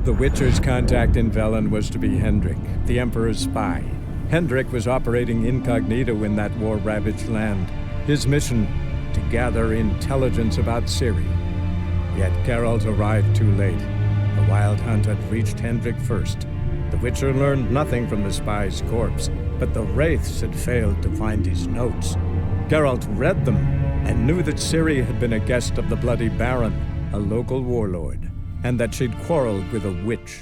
The Witcher's contact in Velen was to be Hendrik, the Emperor's spy. Hendrik was operating incognito in that war-ravaged land. His mission, to gather intelligence about Ciri. Yet Geralt arrived too late. The Wild Hunt had reached Hendrik first. The Witcher learned nothing from the spy's corpse, but the Wraiths had failed to find his notes. Geralt read them and knew that Ciri had been a guest of the Bloody Baron, a local warlord, and that she'd quarreled with a witch.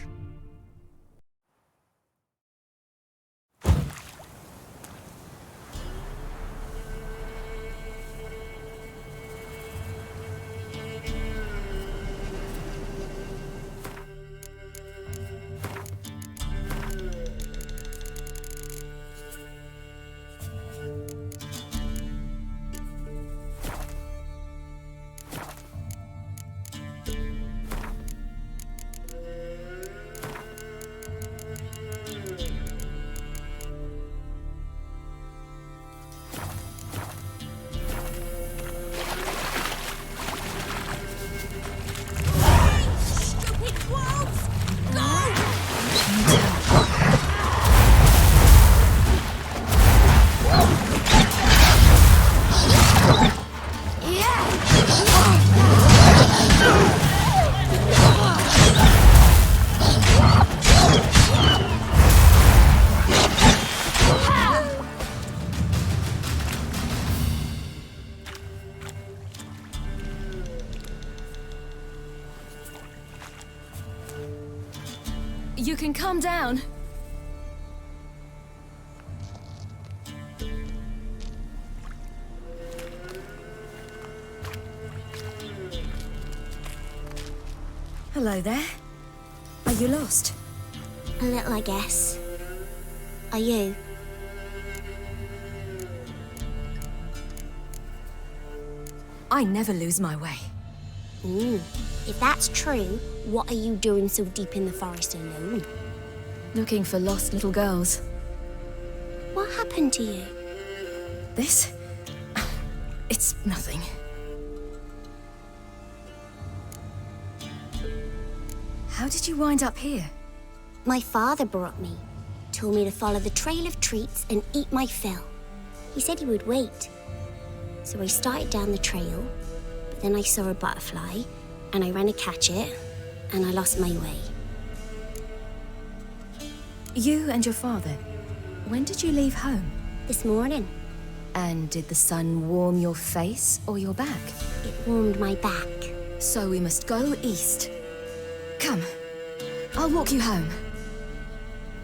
You can calm down. Hello there. Are you lost? A little, I guess. Are you? I never lose my way. If that's true, what are you doing so deep in the forest alone? Looking for lost little girls. What happened to you? This? It's nothing. How did you wind up here? My father brought me. Told me to follow the trail of treats and eat my fill. He said he would wait. So I started down the trail, but then I saw a butterfly, and I ran to catch it, and I lost my way. You and your father, when did you leave home? This morning, And did the sun warm your face or your back? it warmed my back. So we must go east. Come, I'll walk you home.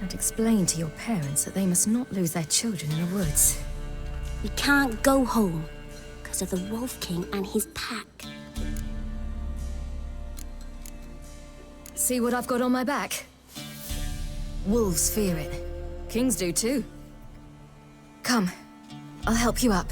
And explain to your parents that they must not lose their children in the woods. We can't go home because of the Wolf King and his pack. See what I've got on my back? Wolves fear it. Kings do too. Come, I'll help you up.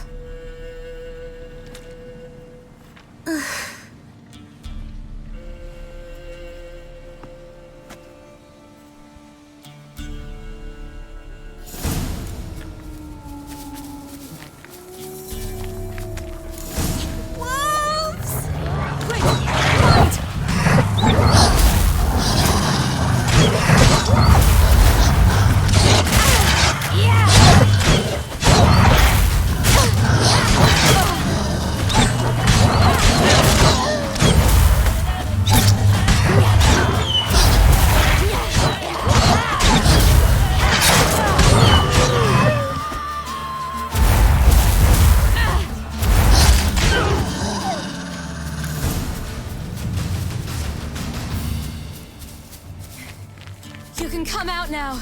You can come out now.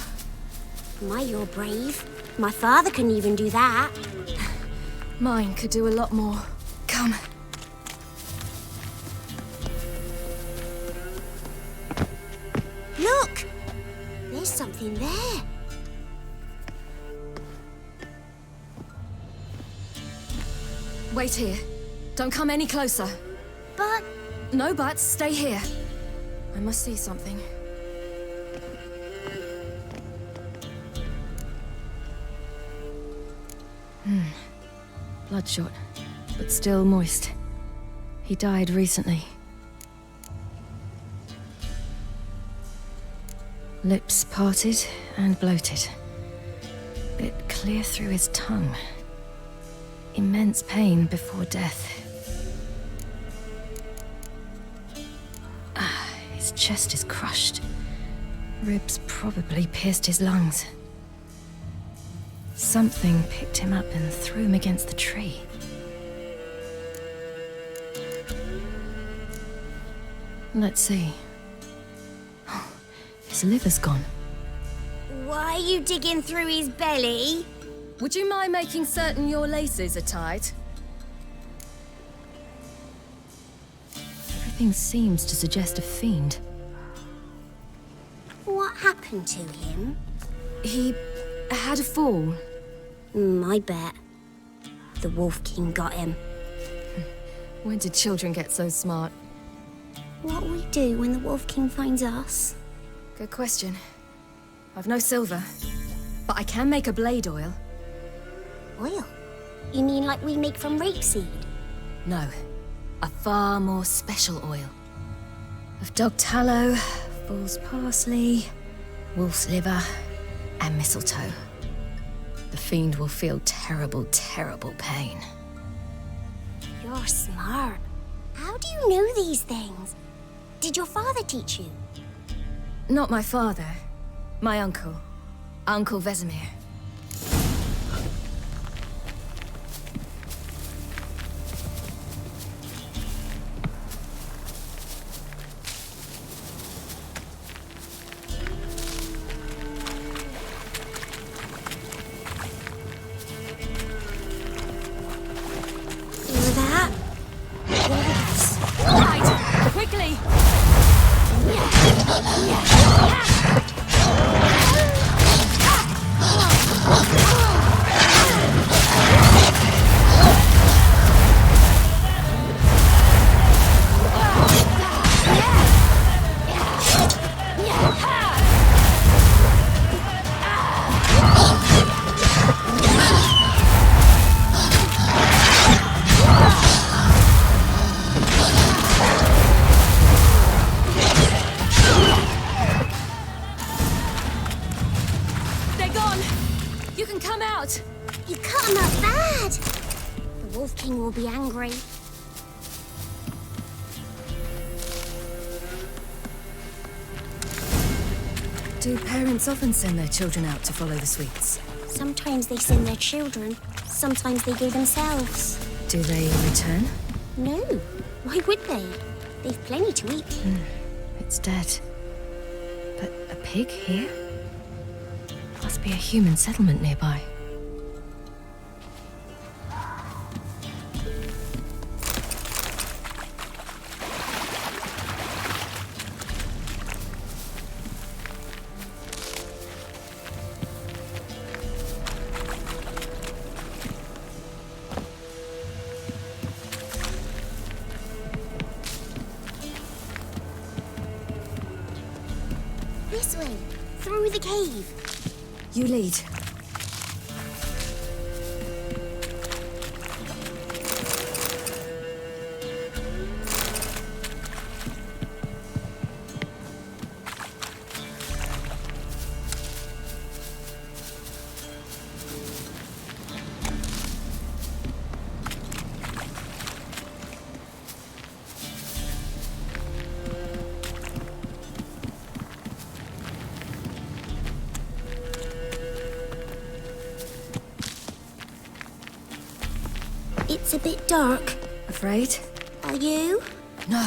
My, you're brave. My father couldn't even do that. Mine could do a lot more. Come. Look! There's something there. Wait here. Don't come any closer. But No buts. Stay here. I must see something. Bloodshot, but still moist. He died recently. Lips parted and bloated. Bit clear through his tongue. Immense pain before death. His chest is crushed. Ribs probably pierced his lungs. Something picked him up and threw him against the tree. Let's see. His liver's gone. Why are you digging through his belly? Would you mind making certain your laces are tied? Everything seems to suggest a fiend. What happened to him? He had a fall. I bet. The Wolf King got him. When did children get so smart? What'll we do when the Wolf King finds us? Good question. I've no silver, but I can make a blade oil. Oil? You mean like we make from rapeseed? No, a far more special oil. Of dog tallow, fool's parsley, wolf's liver, and mistletoe. The fiend will feel terrible, terrible pain. You're smart. How do you know these things? Did your father teach you? Not my father. My uncle. Uncle Vesemir. Hear that? Wolves. Right! Quickly! They're gone! You can come out! You cut him up bad! The Wolf King will be angry. Do parents often send their children out to follow the sweets? Sometimes they send their children, sometimes they go themselves. Do they return? No, why would they? They've plenty to eat. It's dead. But a pig here? Must be a human settlement nearby. This way, through the cave. You lead. It's a bit dark. Afraid? Are you? No.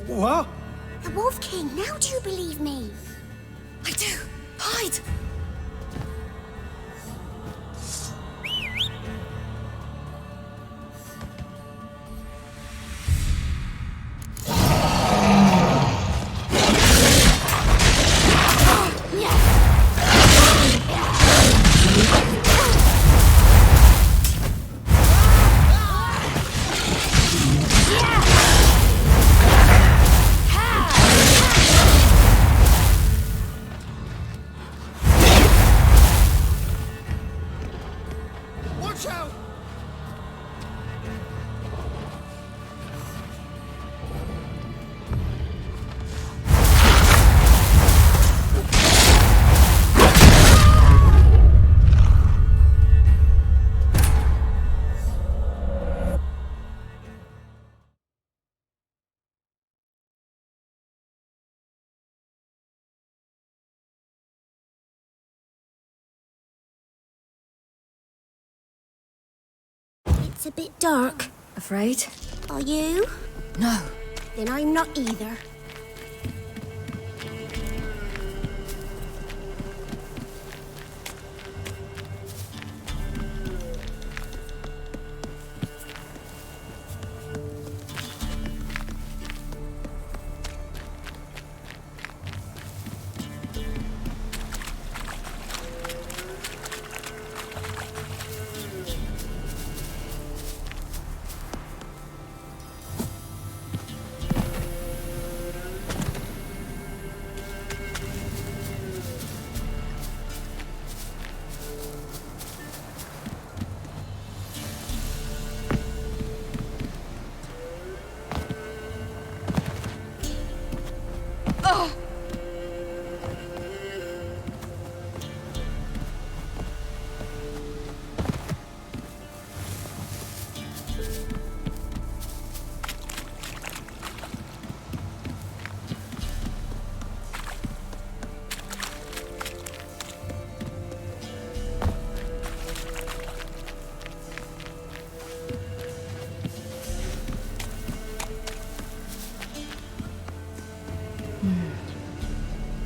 What? The Wolf King, now do you believe me? I do. Hide! It's a bit dark. Afraid? Are you? No. Then I'm not either.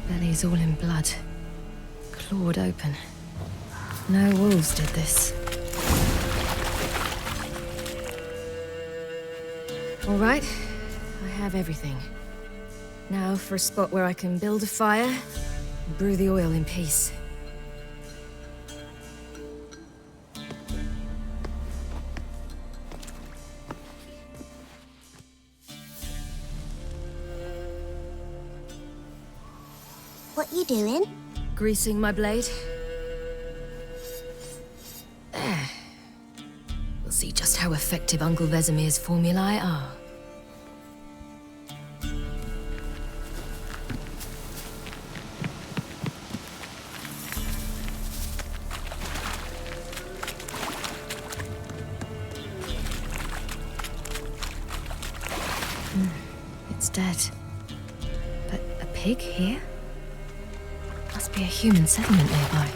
Belly's all in blood. Clawed open. No wolves did this. All right, I have everything. Now for a spot where I can build a fire and brew the oil in peace. What you doing? Greasing my blade. There. We'll see just how effective Uncle Vesemir's formulae are. It's dead. But a pig here? Must be a human settlement nearby.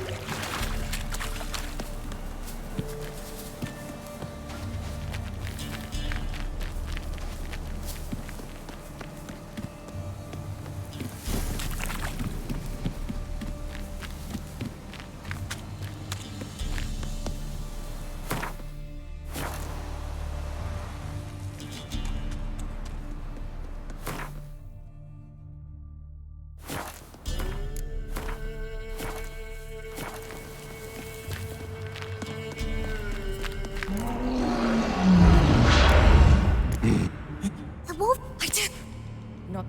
A wolf? I did not.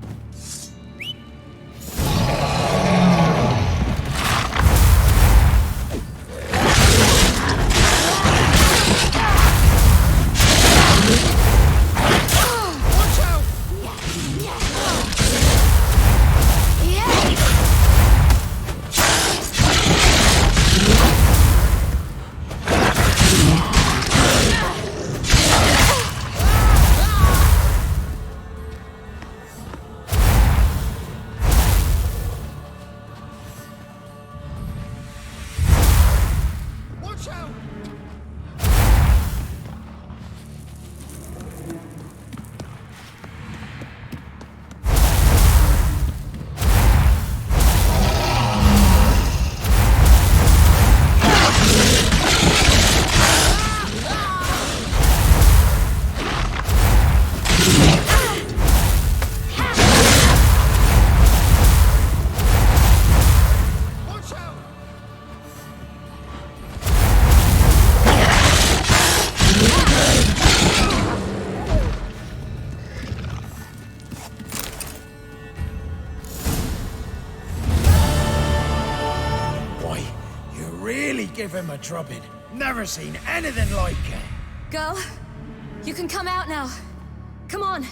Give him a drubbing. Never seen anything like it. Girl, you can come out now. Come on.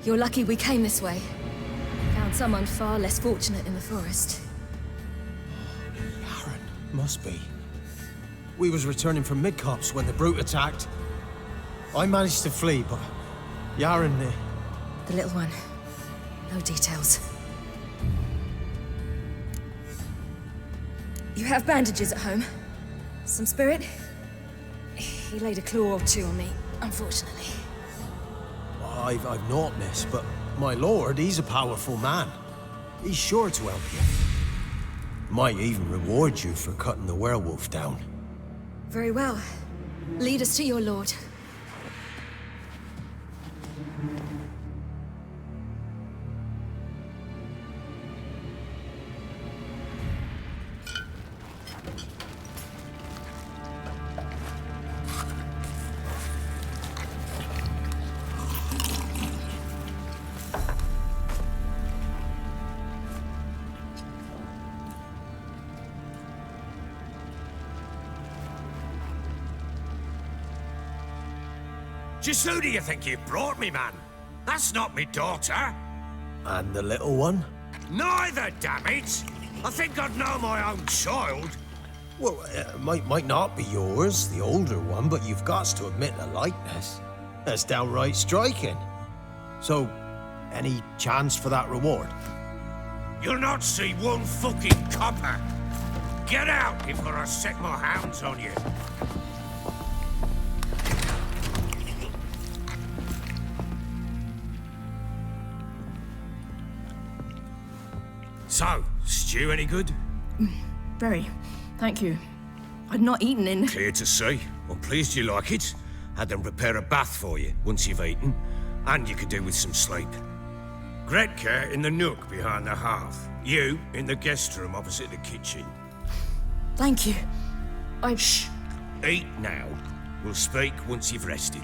You're lucky we came this way. Found someone far less fortunate in the forest. Aaron, must be. We was returning from mid-cops when the brute attacked. I managed to flee, but Yaren, The little one. No details. You have bandages at home? Some spirit? He laid a claw or two on me, unfortunately. I've not, miss, but my lord, he's a powerful man. He's sure to help you. Might even reward you for cutting the werewolf down. Very well. Lead us to your lord. Just who do you think you brought me, man? That's not me daughter. And the little one? Neither, damn it! I think I'd know my own child. Well, it might not be yours, the older one, but you've got to admit the likeness. That's downright striking. So, any chance for that reward? You'll not see one fucking copper. Get out before I set my hounds on you. So, stew any good? Very. Thank you. I'd not eaten in... Clear to see. I'm pleased you like it. Had them prepare a bath for you once you've eaten, and you could do with some sleep. Gretka in the nook behind the hearth. You in the guest room opposite the kitchen. Thank you. Shh. Eat now. We'll speak once you've rested.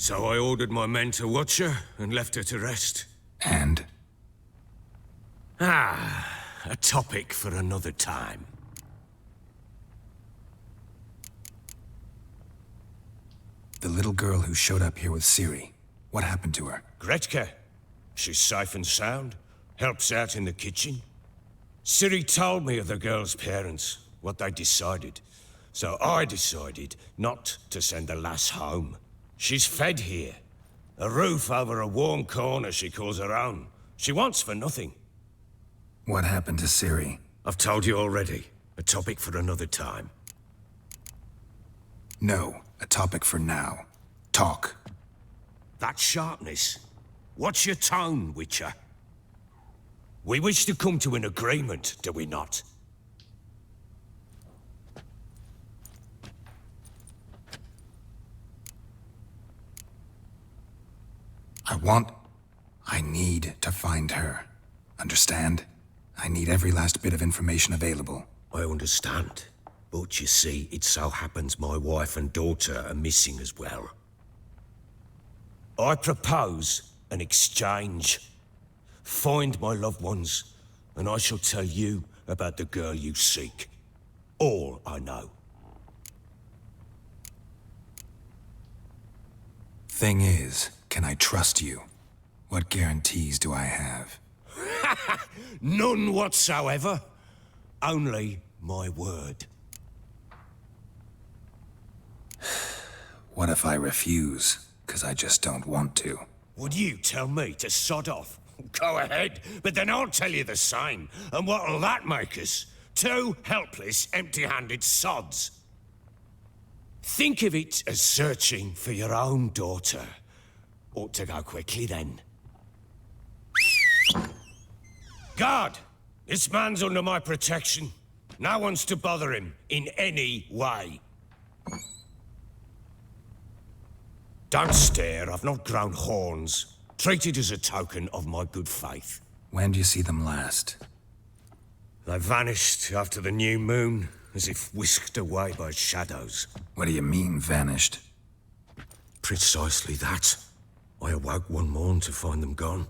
So I ordered my men to watch her and left her to rest. And? A topic for another time. The little girl who showed up here with Ciri. What happened to her? Gretka. She's safe and sound. Helps out in the kitchen. Ciri told me of the girl's parents, what they decided. So I decided not to send the lass home. She's fed here. A roof over a warm corner she calls her own. She wants for nothing. What happened to Ciri? I've told you already. A topic for another time. No, a topic for now. Talk. That sharpness. What's your tone, Witcher? We wish to come to an agreement, do we not? I need to find her. Understand? I need every last bit of information available. I understand. But you see, it so happens my wife and daughter are missing as well. I propose an exchange. Find my loved ones, and I shall tell you about the girl you seek. All I know. Thing is, can I trust you? What guarantees do I have? None whatsoever. Only my word. What if I refuse? 'Cause I just don't want to. Would you tell me to sod off? Go ahead, but then I'll tell you the same. And what'll that make us? Two helpless, empty-handed sods. Think of it as searching for your own daughter. Ought to go quickly, then. Guard! This man's under my protection. No one's to bother him in any way. Don't stare, I've not grown horns. Treat it as a token of my good faith. When do you see them last? They vanished after the new moon, as if whisked away by shadows. What do you mean, vanished? Precisely that. I awoke one morn to find them gone.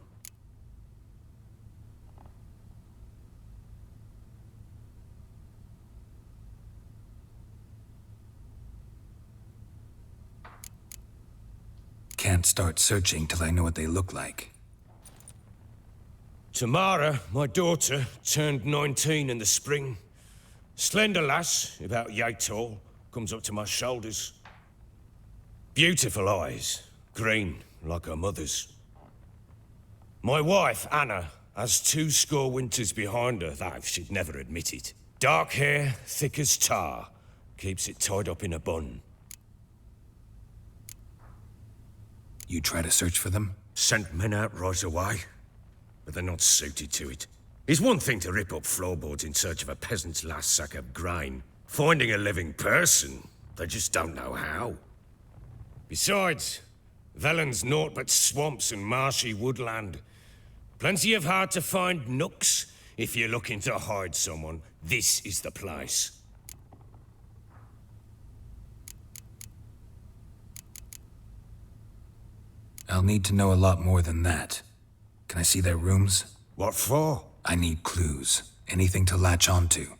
Can't start searching till I know what they look like. Tamara, my daughter, turned 19 in the spring. Slender lass, about yay tall, comes up to my shoulders. Beautiful eyes. Green, like her mother's. My wife, Anna, has 20 winters behind her, though she'd never admit it. Dark hair, thick as tar. Keeps it tied up in a bun. You try to search for them? Sent men out right away, but they're not suited to it. It's one thing to rip up floorboards in search of a peasant's last sack of grain. Finding a living person, they just don't know how. Besides, Velen's naught but swamps and marshy woodland. Plenty of hard-to-find nooks. If you're looking to hide someone, this is the place. I'll need to know a lot more than that. Can I see their rooms? What for? I need clues. Anything to latch onto.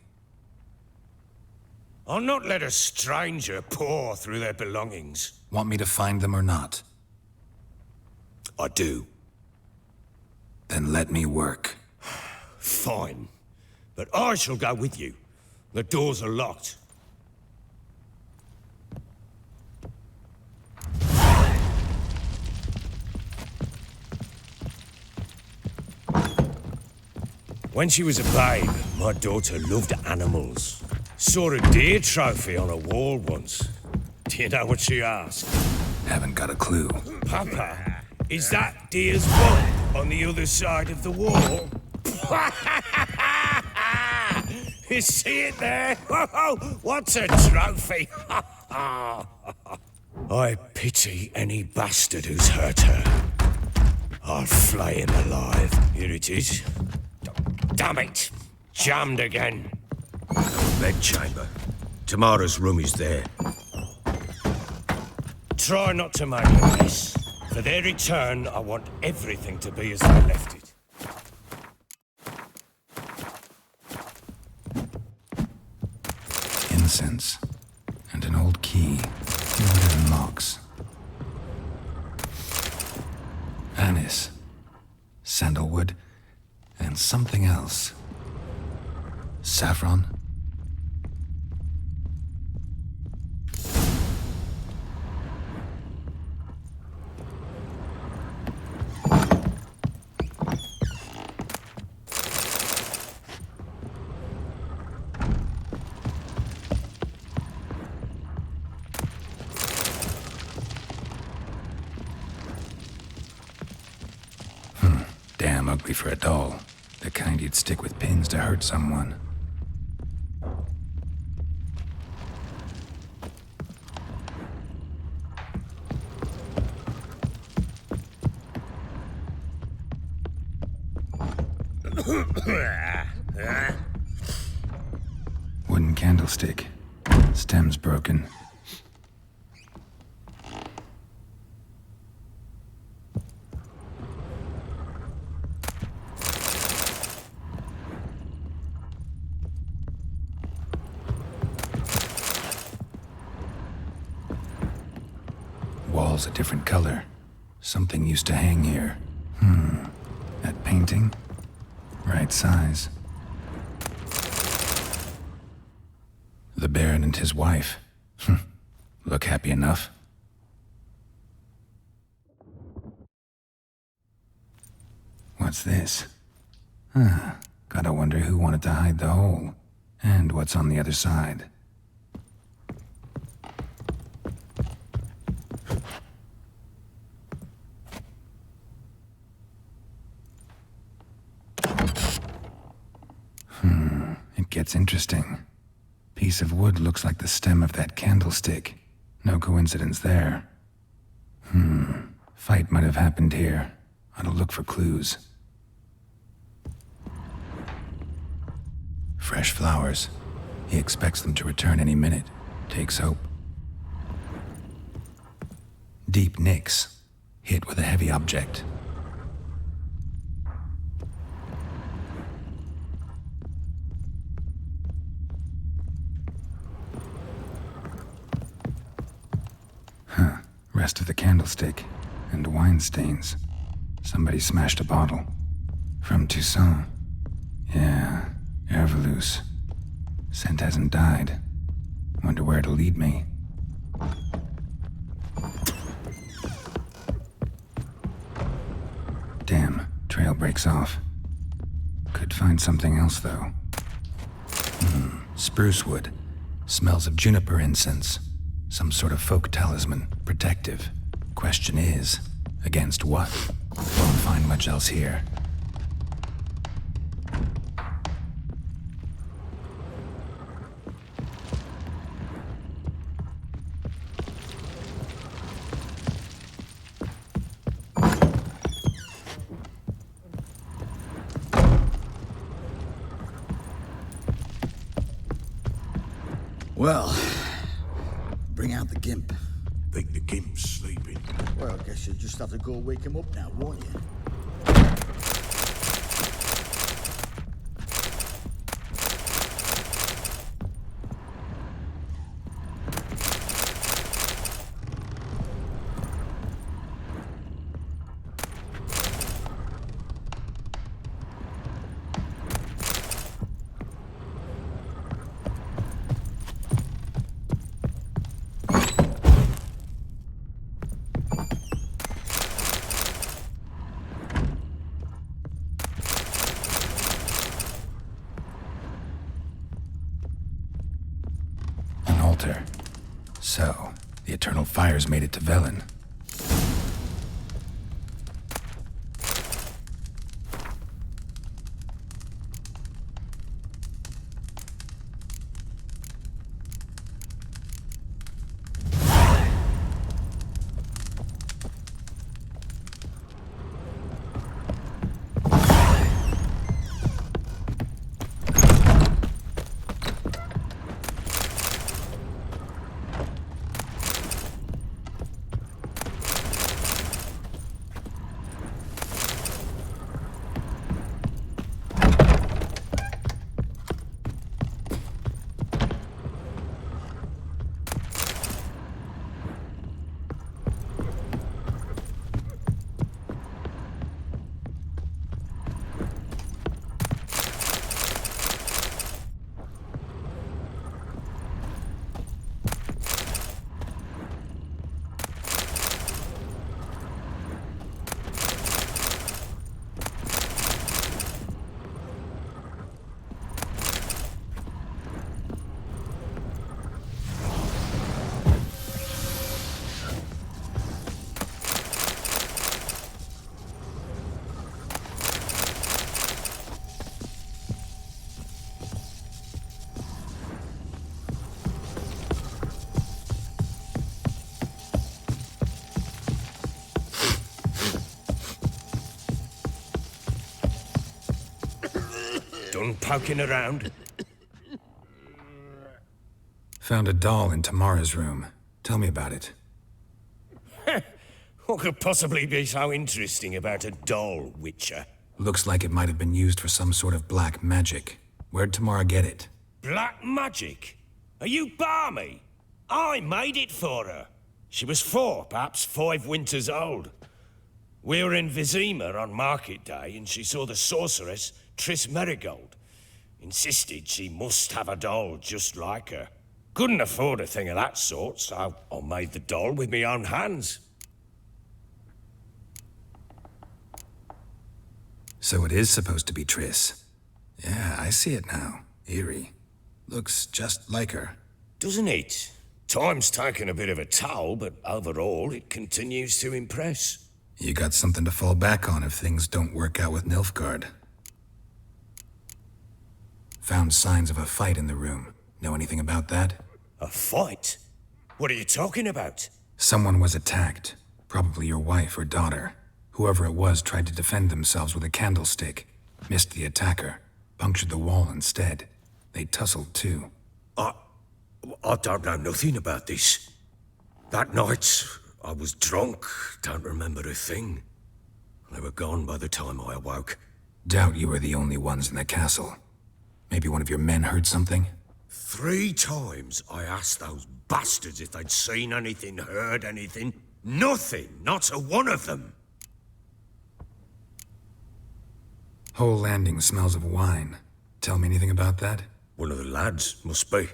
I'll not let a stranger pore through their belongings. Want me to find them or not? I do. Then let me work. Fine. But I shall go with you. The doors are locked. When she was a babe, my daughter loved animals. Saw a deer trophy on a wall once. Do you know what she asked? Haven't got a clue. Papa, is that deer's rump on the other side of the wall? You see it there? Whoa, what's a trophy? I pity any bastard who's hurt her. I'll flay him alive. Here it is. Damn it! Jammed again. Bedchamber. Tamara's room is there. Try not to make a mess. For their return, I want everything to be as they left it. Incense. And an old key. Loaded in locks. Anise. Sandalwood. And something else. Saffron? Damn ugly for a doll. The kind you'd stick with pins to hurt someone. Wooden candlestick. Stem's broken. Wall's a different color. Something used to hang here. That painting? Right size. The Baron and his wife. Look happy enough. What's this? Gotta wonder who wanted to hide the hole. And what's on the other side. It gets interesting. Piece of wood looks like the stem of that candlestick. No coincidence there. Fight might have happened here. Ought to look for clues. Fresh flowers. He expects them to return any minute. Takes hope. Deep nicks. Hit with a heavy object. Rest of the candlestick, and wine stains. Somebody smashed a bottle. From Toussaint. Yeah, Herveloos. Scent hasn't died. Wonder where it'll lead me. breaks off. Could find something else, though. Spruce wood. Smells of juniper incense. Some sort of folk talisman. Protective. Question is, against what? Won't find much else here. Well, bring out the gimp. Think the gimp's sleeping. Well, I guess you'll just have to go wake him up now, won't you? So, the Eternal Fires made it to Velen. Done poking around? Found a doll in Tamara's room. Tell me about it. What could possibly be so interesting about a doll, Witcher? Looks like it might have been used for some sort of black magic. Where'd Tamara get it? Black magic? Are you balmy? I made it for her. She was 4, perhaps 5 winters old. We were in Vizima on market day, and she saw the sorceress, Triss Merigold. Insisted she must have a doll just like her. Couldn't afford a thing of that sort, so I made the doll with my own hands. So it is supposed to be Triss. Yeah, I see it now. Eerie. Looks just like her. Doesn't it? Time's taken a bit of a toll, but overall it continues to impress. You got something to fall back on if things don't work out with Nilfgaard. Found signs of a fight in the room. Know anything about that? A fight? What are you talking about? Someone was attacked. Probably your wife or daughter. Whoever it was tried to defend themselves with a candlestick. Missed the attacker. Punctured the wall instead. They tussled too. I don't know nothing about this. That night, I was drunk, don't remember a thing. They were gone by the time I awoke. Doubt you were the only ones in the castle. Maybe one of your men heard something? 3 times I asked those bastards if they'd seen anything, heard anything. Nothing, not a one of them. Whole landing smells of wine. Tell me anything about that? One of the lads, must be.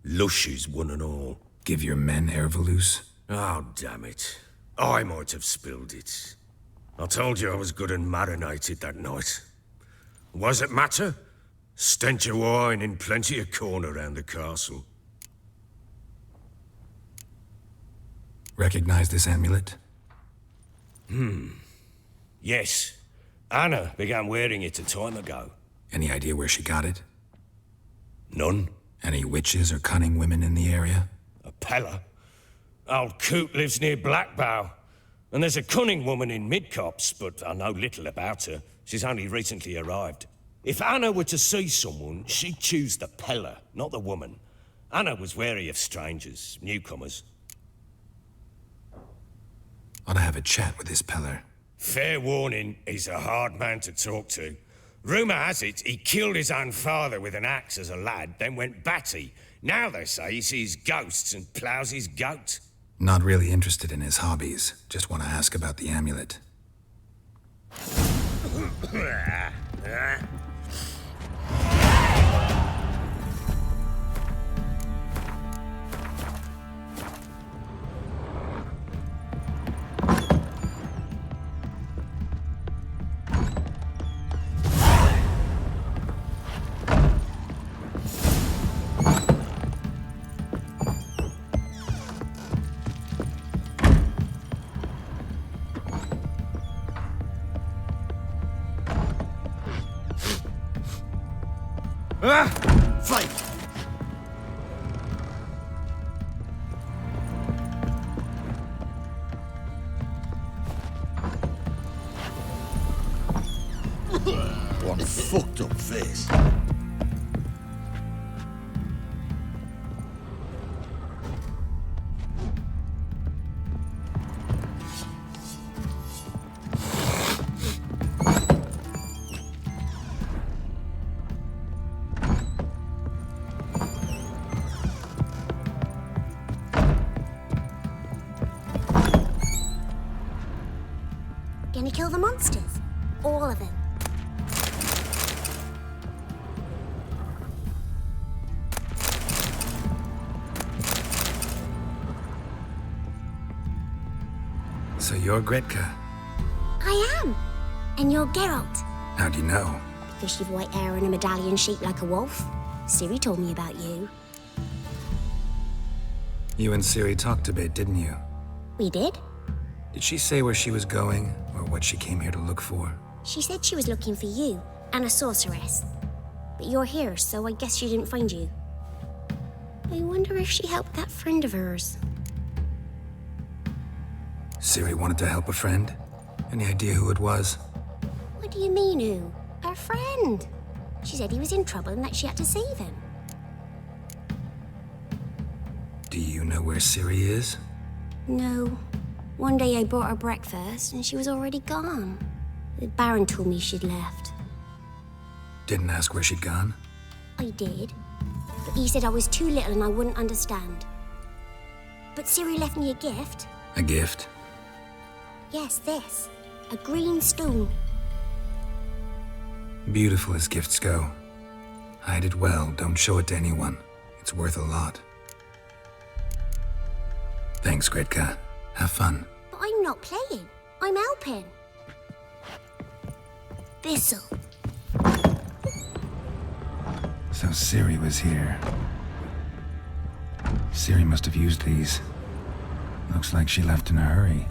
Lushes, one and all. Give your men Ervelus? Oh, damn it. I might have spilled it. I told you I was good and marinated that night. Was it matter? Stench of wine in plenty of corn around the castle. Recognize this amulet? Yes. Anna began wearing it a time ago. Any idea where she got it? None. Any witches or cunning women in the area? A Pella. Old Coot lives near Blackbow. And there's a cunning woman in Midcopse, but I know little about her. She's only recently arrived. If Anna were to see someone, she'd choose the Pella, not the woman. Anna was wary of strangers, newcomers. Ought to have a chat with this Peller. Fair warning, he's a hard man to talk to. Rumour has it, he killed his own father with an axe as a lad, then went batty. Now they say he sees ghosts and ploughs his goat. Not really interested in his hobbies. Just want to ask about the amulet. Fight! What a fucked up face. Gonna kill the monsters? All of them. So you're Gretka. I am. And you're Geralt. How'd you know? Because you've white hair and a medallion shaped like a wolf. Siri told me about you. You and Ciri talked a bit, didn't you? We did? Did she say where she was going, or what she came here to look for? She said she was looking for you and a sorceress. But you're here, so I guess she didn't find you. I wonder if she helped that friend of hers. Ciri wanted to help a friend? Any idea who it was? What do you mean, who? Her friend. She said he was in trouble and that she had to save him. Do you know where Ciri is? No. One day I brought her breakfast and she was already gone. The Baron told me she'd left. Didn't ask where she'd gone? I did. But he said I was too little and I wouldn't understand. But Ciri left me a gift. A gift? Yes, this. A green stone. Beautiful as gifts go. Hide it well, don't show it to anyone. It's worth a lot. Thanks, Gretka. Have fun. But I'm not playing. I'm helping. This'll. So Ciri was here. Ciri must have used these. Looks like she left in a hurry.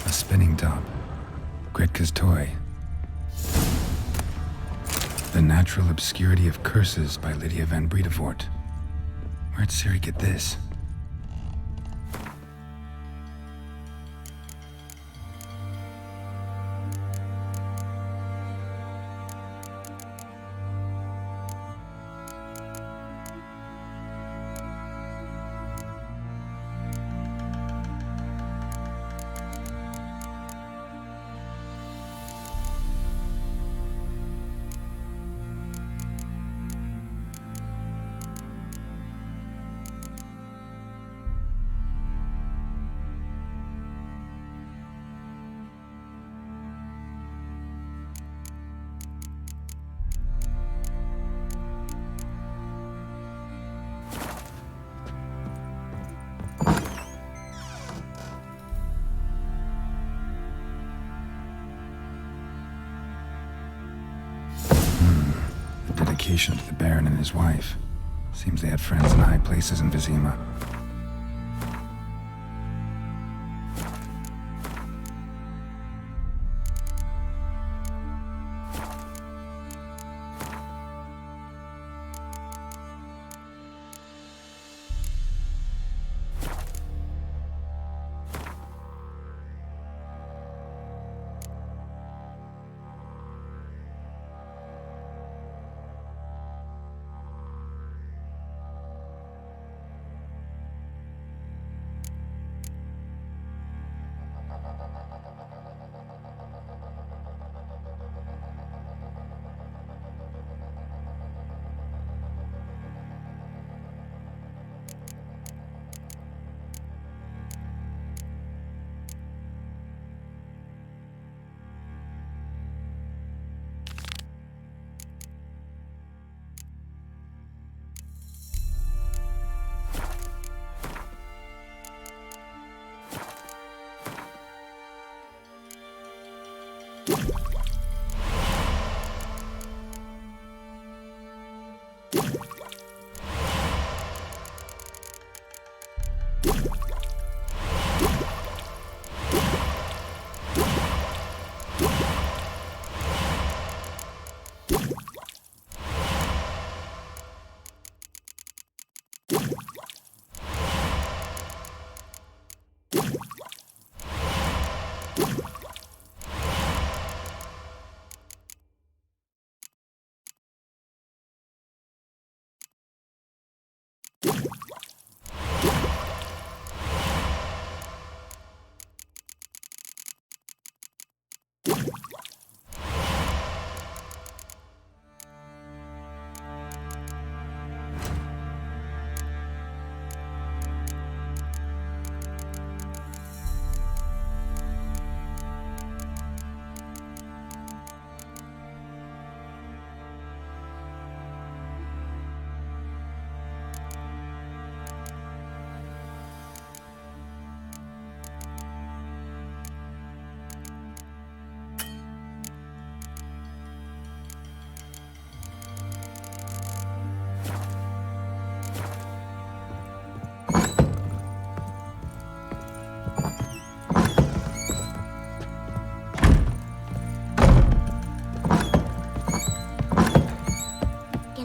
A spinning top. Gretka's toy. The Natural Obscurity of Curses by Lydia van Bredevoort. Where'd Ciri get this? vacation to the Baron and his wife. Seems they had friends in high places in Vizima.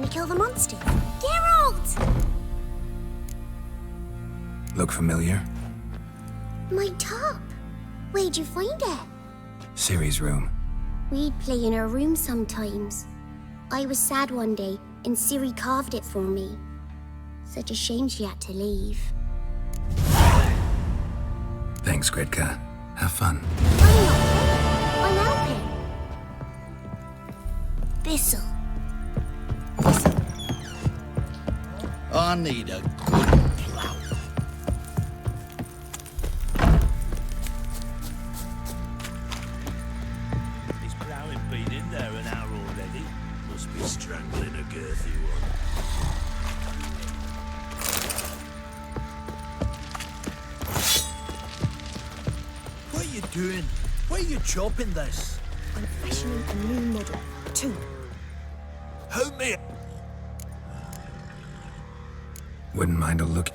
Kill the monster. Geralt! Look familiar? My top. Where'd you find it? Ciri's room. We'd play in her room sometimes. I was sad one day, and Ciri carved it for me. Such a shame she had to leave. Thanks, Gridka. Have fun. I'm helping. This'll. I need a good plow. He's ploughing been in there an hour already. Must be strangling a girthy one. What are you doing? Why are you chopping this? I'm fashioning a new model, too. Help me! Wouldn't mind a look.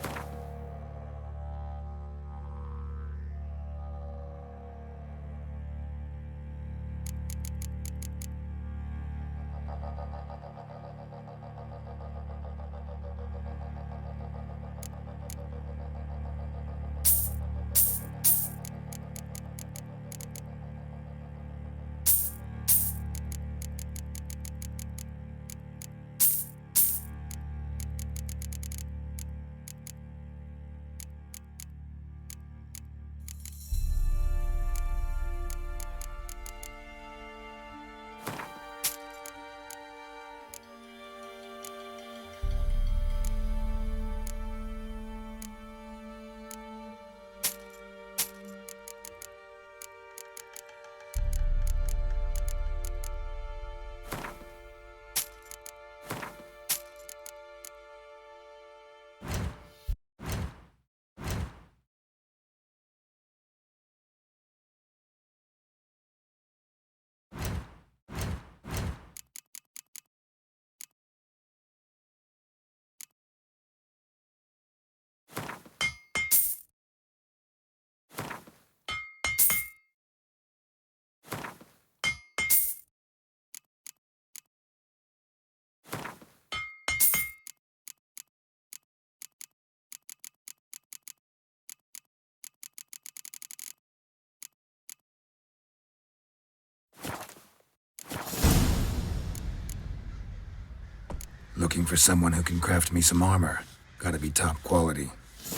Looking for someone who can craft me some armor. Gotta be top quality.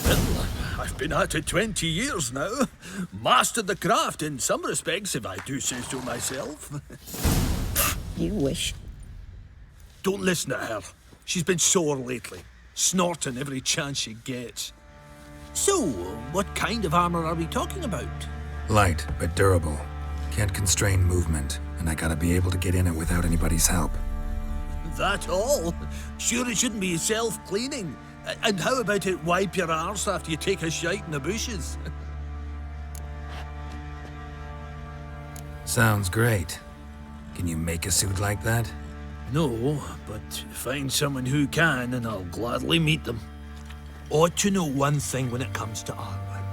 Well, I've been at it 20 years now. Mastered the craft in some respects, if I do say so myself. You wish. Don't listen to her. She's been sore lately, snorting every chance she gets. So, what kind of armor are we talking about? Light, but durable. Can't constrain movement, and I gotta be able to get in it without anybody's help. That all? Sure it shouldn't be self-cleaning. And how about it wipe your arse after you take a shite in the bushes? Sounds great. Can you make a suit like that? No, but find someone who can and I'll gladly meet them. Ought to know one thing when it comes to armor.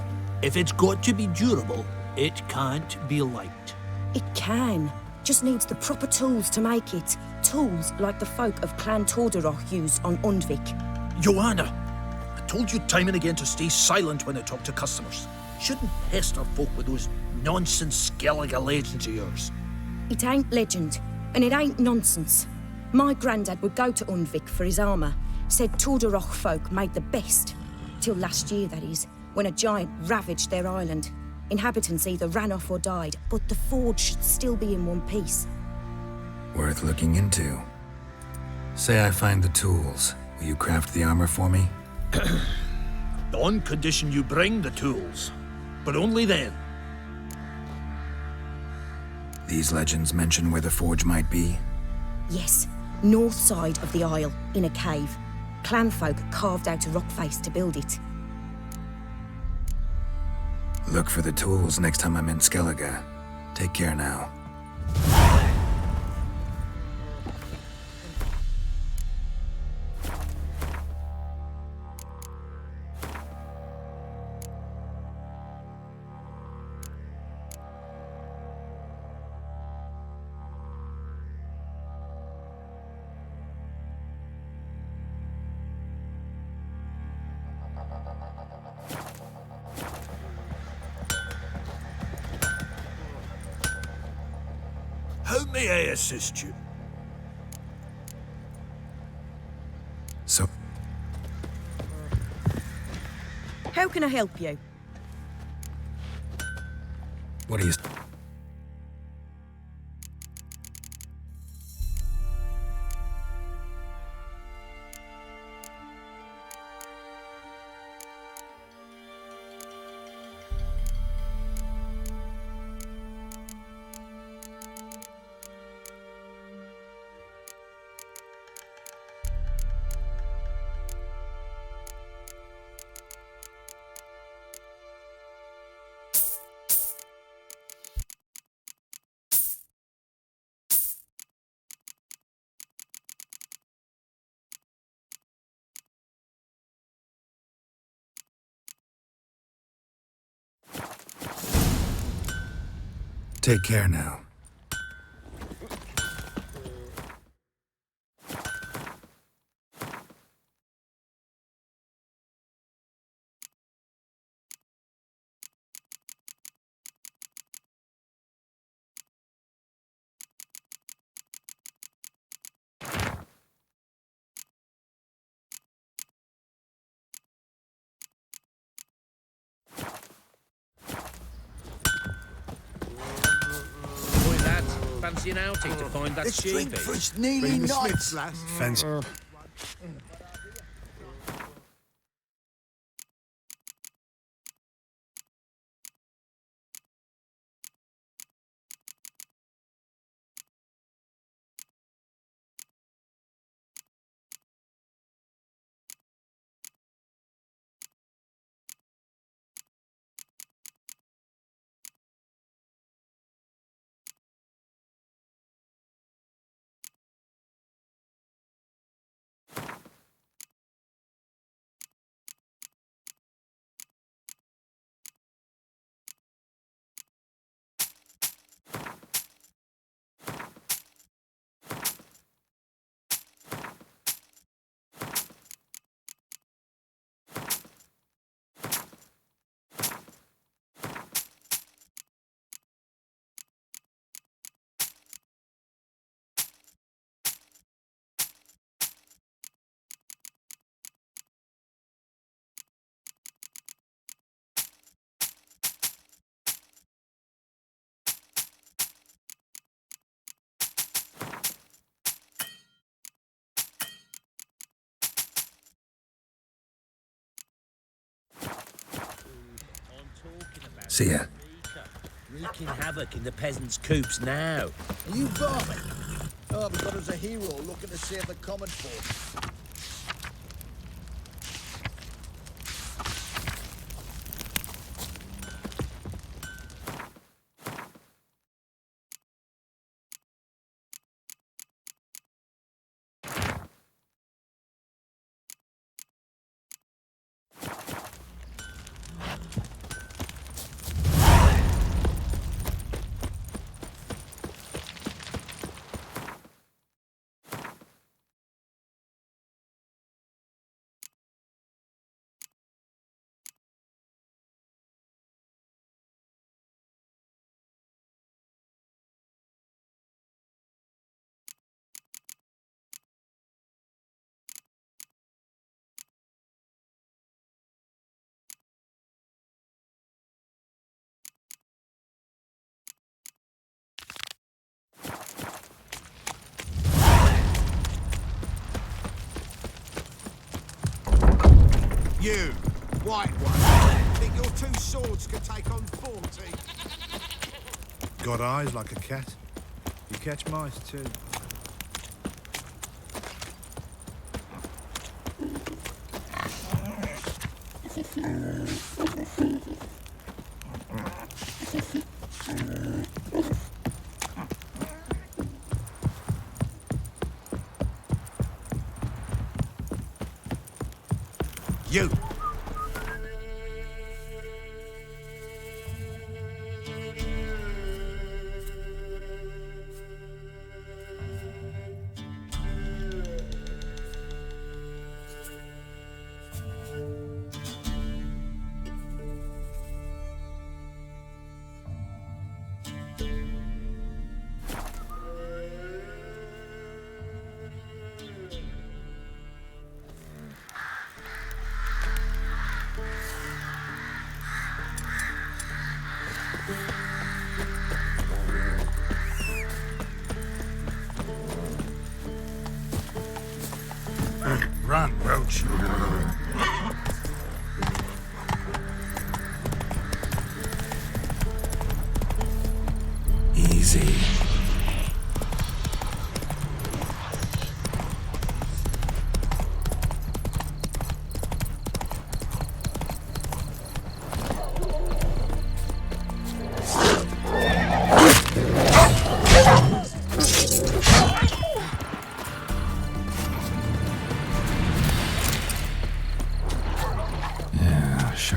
If it's got to be durable, it can't be light. It can. Just needs the proper tools to make it. Tools like the folk of Clan Tordarroch used on Undvik. Joanna, I told you time and again to stay silent when I talk to customers. Shouldn't pester folk with those nonsense Skellige legends of yours. It ain't legend, and it ain't nonsense. My granddad would go to Undvik for his armour. Said Tordarroch folk made the best. Till last year, that is, when a giant ravaged their island. Inhabitants either ran off or died, but the forge should still be in one piece. Worth looking into. Say I find the tools. Will you craft the armor for me? On condition you bring the tools. But only then. These legends mention where the forge might be? Yes, north side of the isle, in a cave. Clanfolk carved out a rock face to build it. Look for the tools next time I'm in Skellige. Take care now. How may I assist you? So, How can I help you? what do you... Take care now. Fancy an outing to find that This drink sheepy? was nearly nice. Fence. See ya. Wreaking havoc in the peasants' coops now. Are you varmint? Oh, we've got us a hero looking to save the common folk. You, white one, think your two swords could take on 40? Got eyes like a cat. You catch mice too. You! Run, Roach. Easy.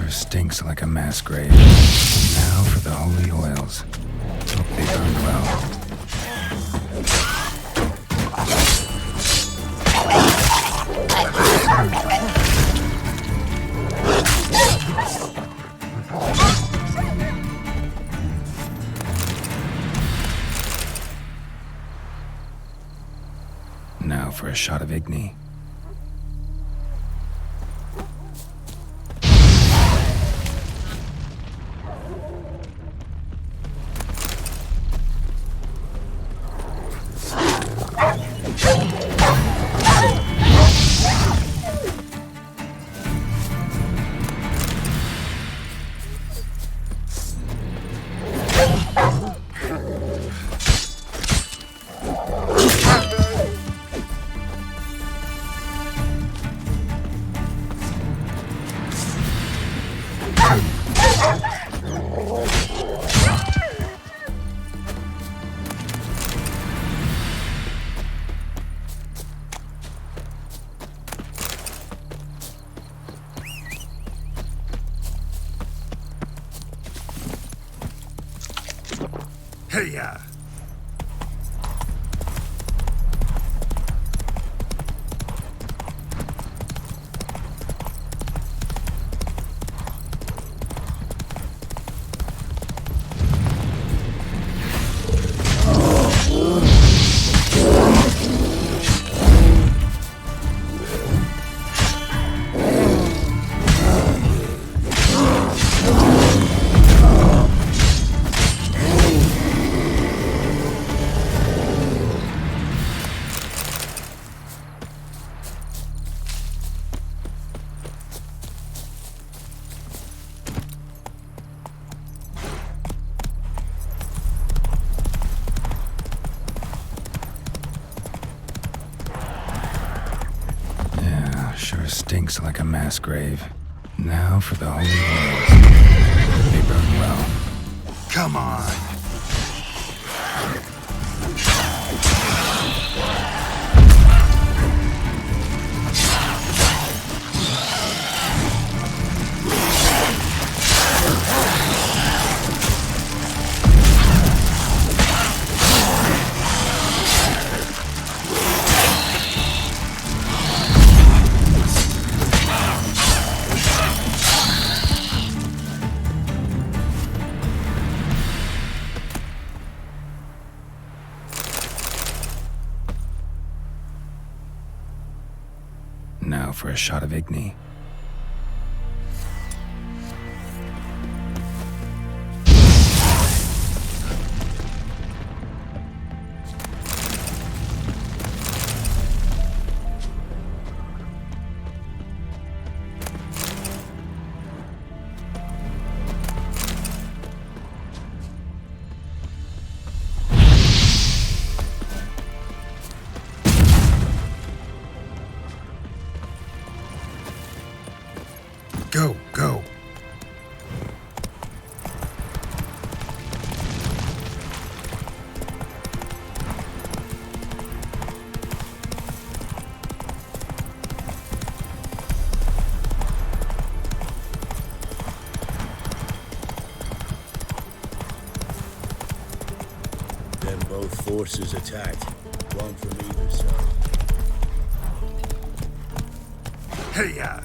Stinks like a mass grave. Now for the holy oils. Hope they burn well. Now for a shot of Igni. Hey-ya! Sure stinks like a mass grave. Now for the holy world. They burn well. Come on. Now for a shot of Igni. Go, go. Then both forces attacked, one from either side. Hey-ya!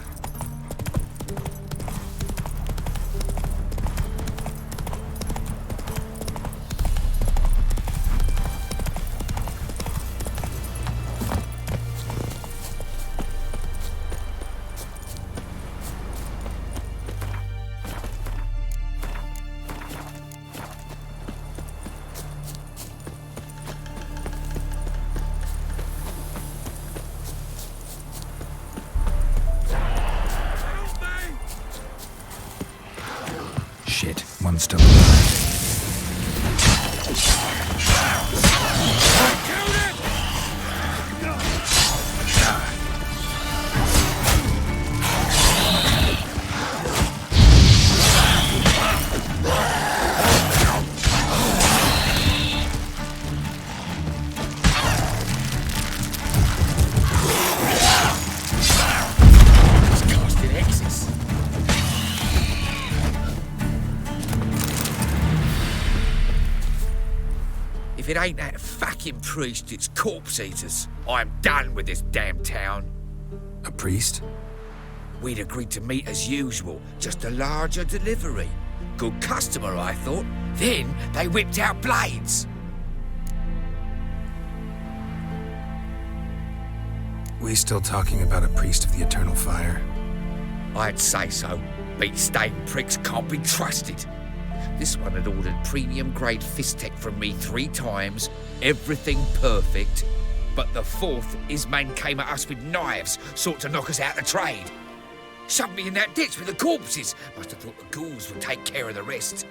Shit, one's still alive. If it ain't that fucking priest, it's corpse eaters. I'm done with this damn town. A priest? We'd agreed to meet as usual, just a larger delivery. Good customer, I thought. Then they whipped out blades. We still talking about a priest of the eternal fire? I'd say so. Beat-stained pricks can't be trusted. This one had ordered premium-grade fist tech from me 3 times, everything perfect. But the 4th, his man came at us with knives, sought to knock us out of trade. Shoved me in that ditch with the corpses. Must have thought the ghouls would take care of the rest.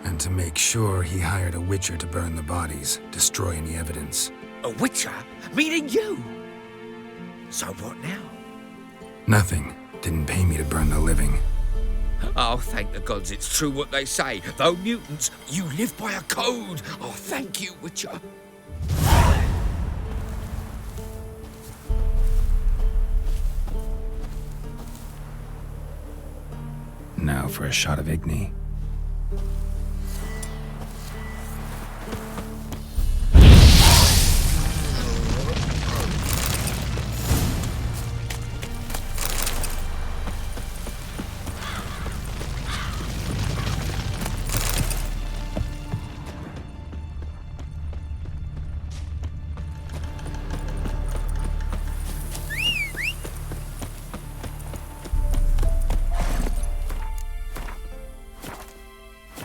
And to make sure, he hired a witcher to burn the bodies, destroy any evidence. A witcher? Meaning you? So what now? Nothing. Didn't pay me to burn the living. Oh, thank the gods it's true what they say. Though mutants, you live by a code. Oh, thank you, Witcher. Now for a shot of Igni.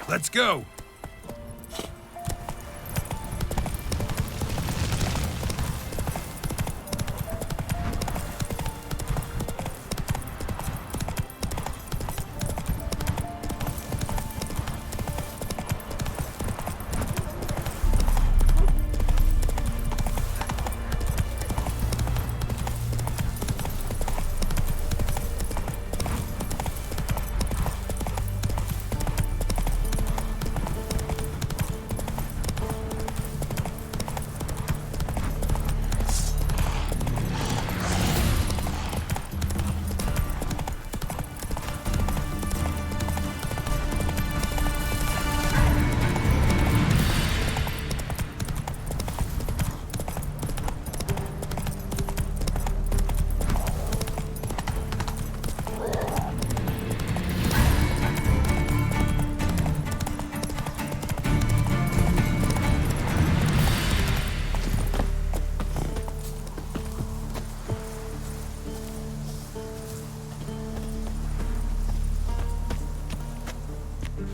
Let's go!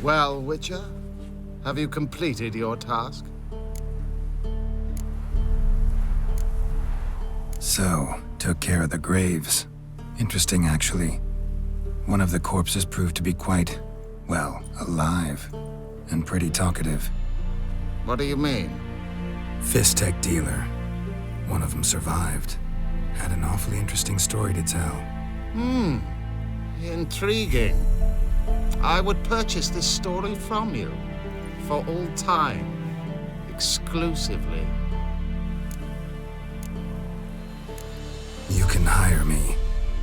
Well, Witcher, have you completed your task? So, took care of the graves. Interesting, actually. One of the corpses proved to be quite, well, alive. And pretty talkative. What do you mean? Fist tech dealer. One of them survived. Had an awfully interesting story to tell. Intriguing. I would purchase this story from you. For all time. Exclusively. You can hire me,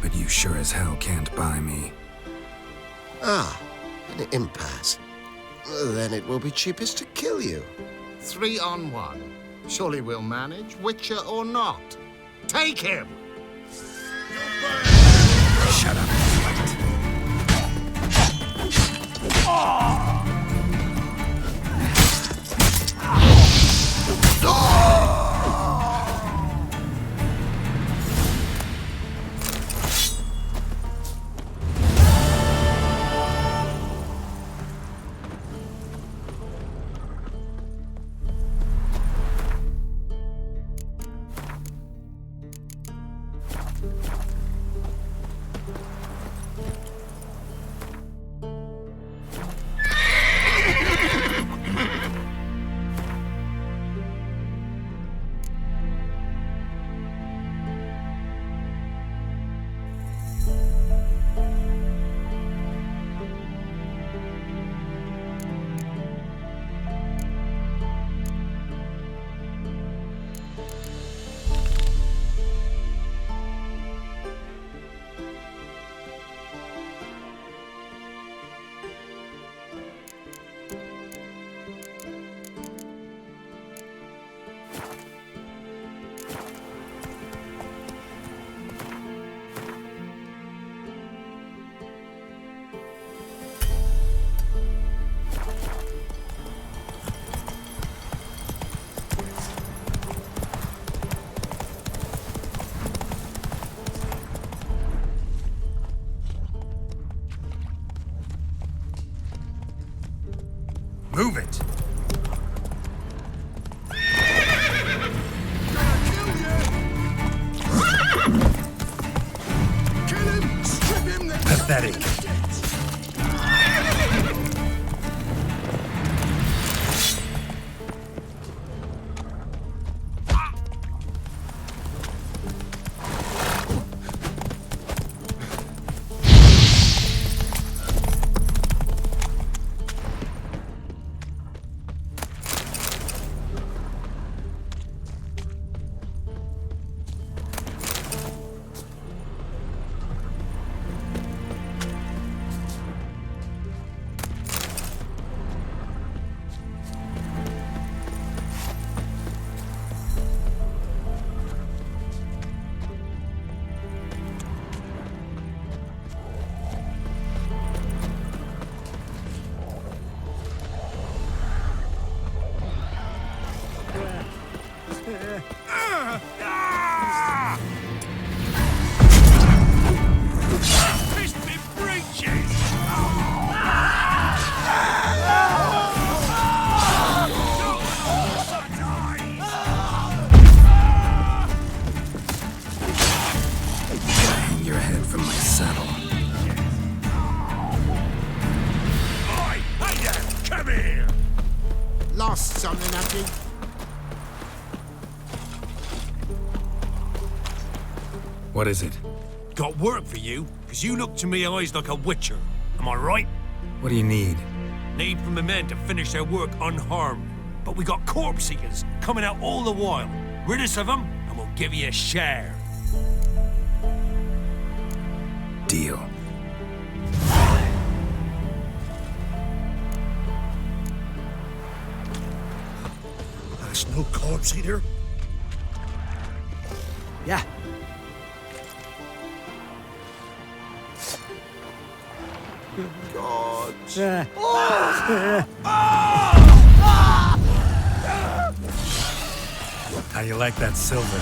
but you sure as hell can't buy me. Ah, an impasse. Then it will be cheapest to kill you. 3 on 1. Surely we'll manage, Witcher or not. Take him! Shut up. Move it! Pathetic. Lost something, have you? What is it? Got work for you, because you look to me eyes like a witcher. Am I right? What do you need? Need from the men to finish their work unharmed. But we got corpse seekers coming out all the while. Rid us of them, and we'll give you a share. Deal. There's no corpse eater? Yeah. God. How you like that silver?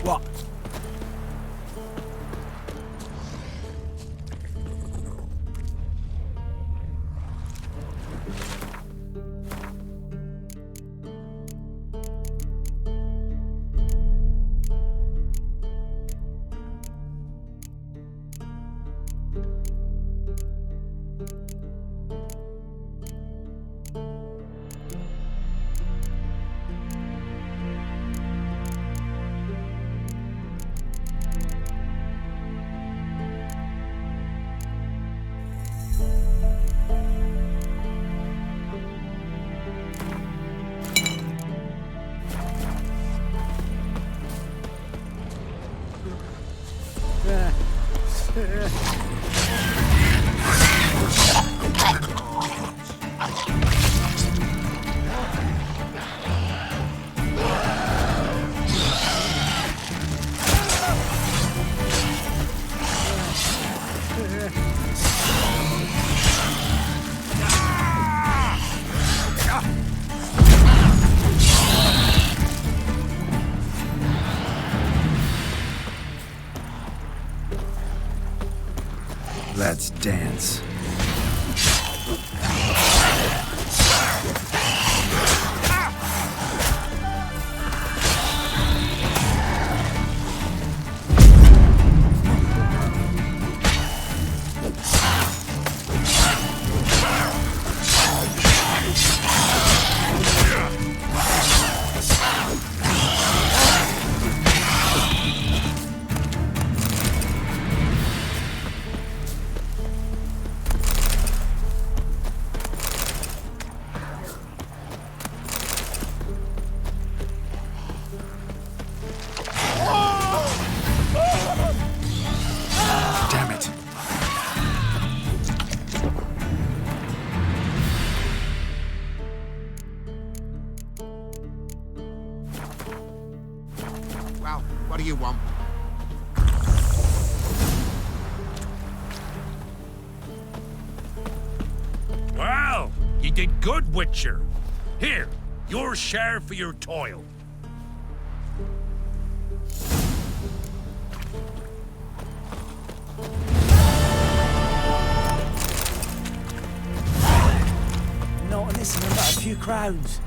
What? Let's dance. Damn it. Well, what do you want? Well, you did good, Witcher. Here, your share for your toil. Not missing about a few crowns.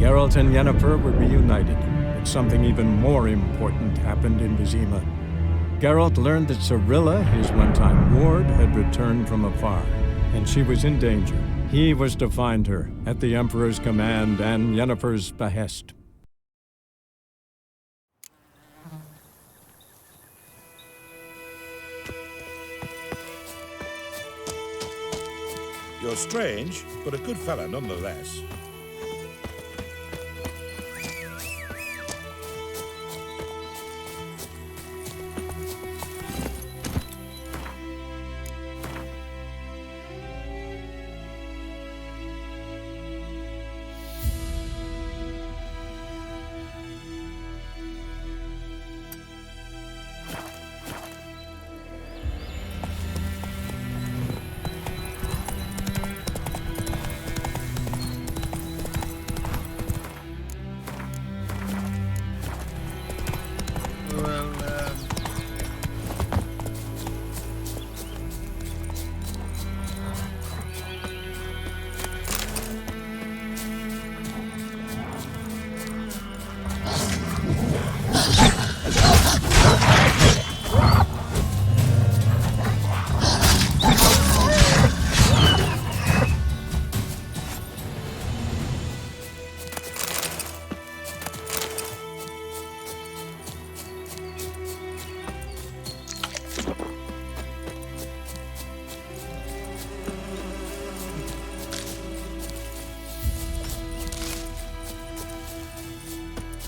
Geralt and Yennefer were reunited, but something even more important happened in Vizima. Geralt learned that Cirilla, his one-time ward, had returned from afar, and she was in danger. He was to find her, at the Emperor's command and Yennefer's behest. You're strange, but a good fella nonetheless.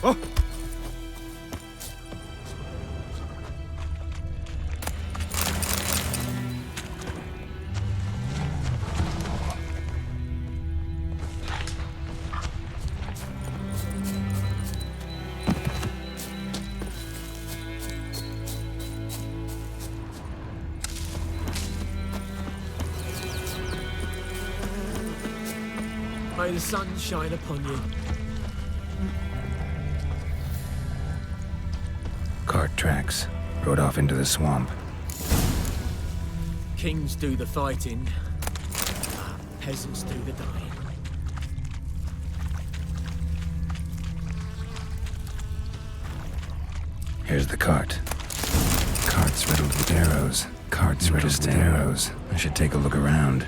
Oh! May the sun shine upon you. Cart tracks. Rode off into the swamp. Kings do the fighting. Peasants do the dying. Here's the cart. Come. Walls riddled with arrows. Carts riddled with arrows. I should take a look around.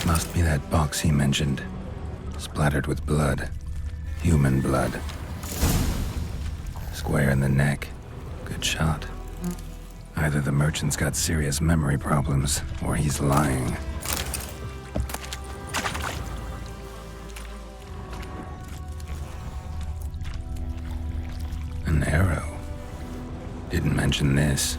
Must be that box he mentioned. Splattered with blood. Human blood. Square in the neck. Good shot. Either the merchant's got serious memory problems, or he's lying. An arrow. Didn't mention this.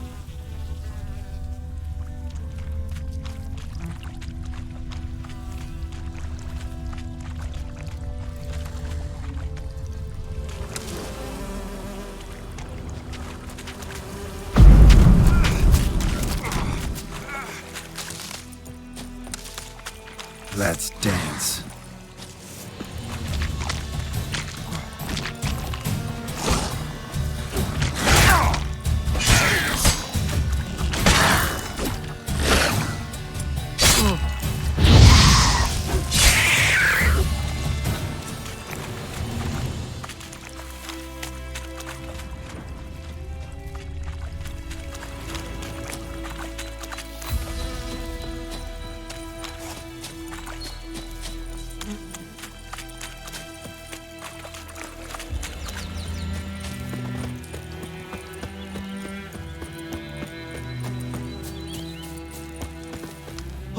Let's dance.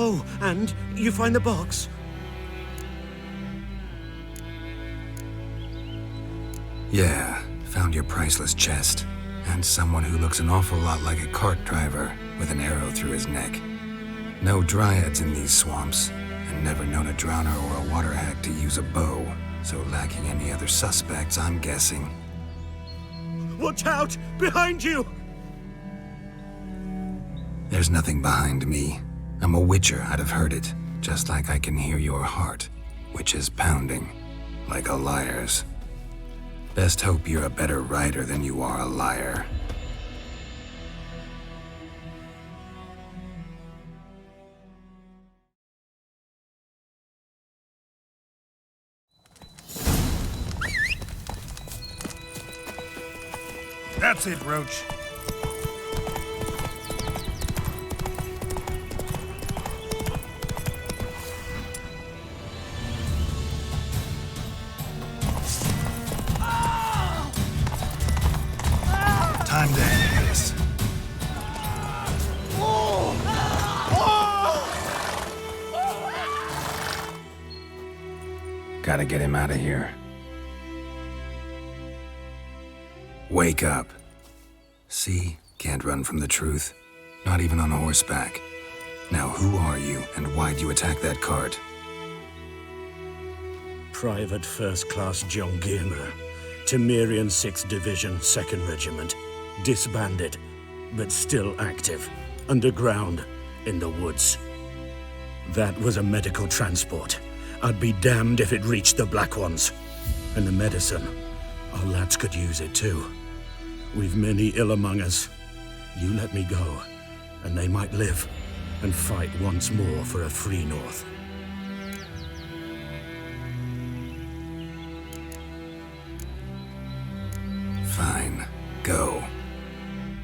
Oh, and you find the box? Yeah, found your priceless chest. And someone who looks an awful lot like a cart driver with an arrow through his neck. No dryads in these swamps, and never known a drowner or a water hack to use a bow. So lacking any other suspects, I'm guessing. Watch out! Behind you! There's nothing behind me. I'm a witcher, I'd have heard it. Just like I can hear your heart, which is pounding, like a liar's. Best hope you're a better writer than you are a liar. That's it, Roach. Time to end this. Gotta get him out of here. Wake up. See? Can't run from the truth. Not even on horseback. Now who are you, and why'd you attack that cart? Private First Class John Gilmer, Temerian 6th Division, 2nd Regiment. Disbanded, but still active. Underground, in the woods. That was a medical transport. I'd be damned if it reached the Black Ones. And the medicine, our lads could use it too. We've many ill among us. You let me go, and they might live and fight once more for a free North. Fine. Go.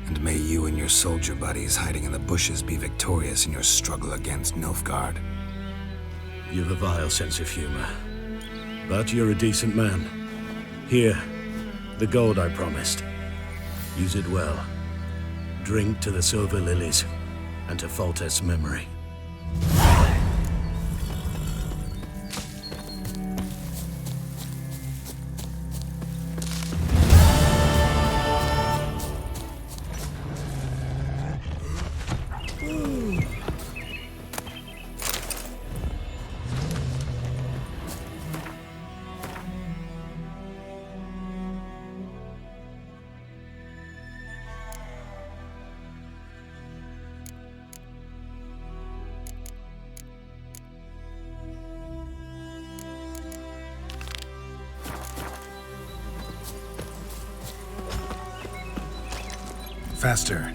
And may you and your soldier buddies hiding in the bushes be victorious in your struggle against Nilfgaard. You've a vile sense of humor. But you're a decent man. Here, the gold I promised. Use it well. Drink to the silver lilies, and to Foltest's memory. Faster.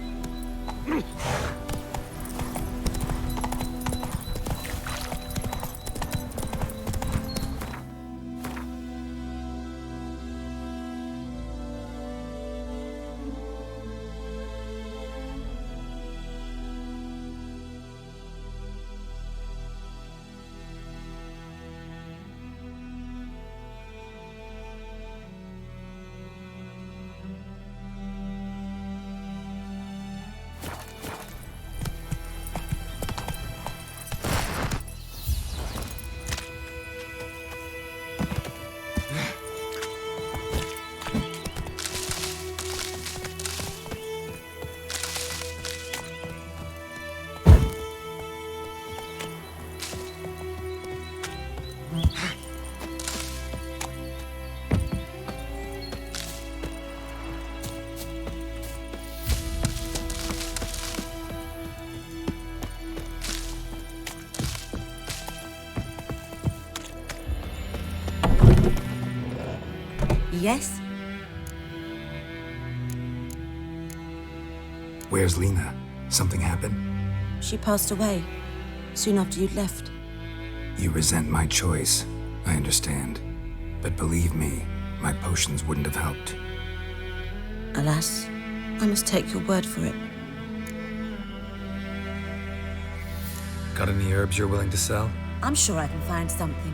Yes? Where's Lena? Something happened? She passed away soon after you'd left. You resent my choice. I understand. But believe me, my potions wouldn't have helped. Alas, I must take your word for it. Got any herbs you're willing to sell? I'm sure I can find something.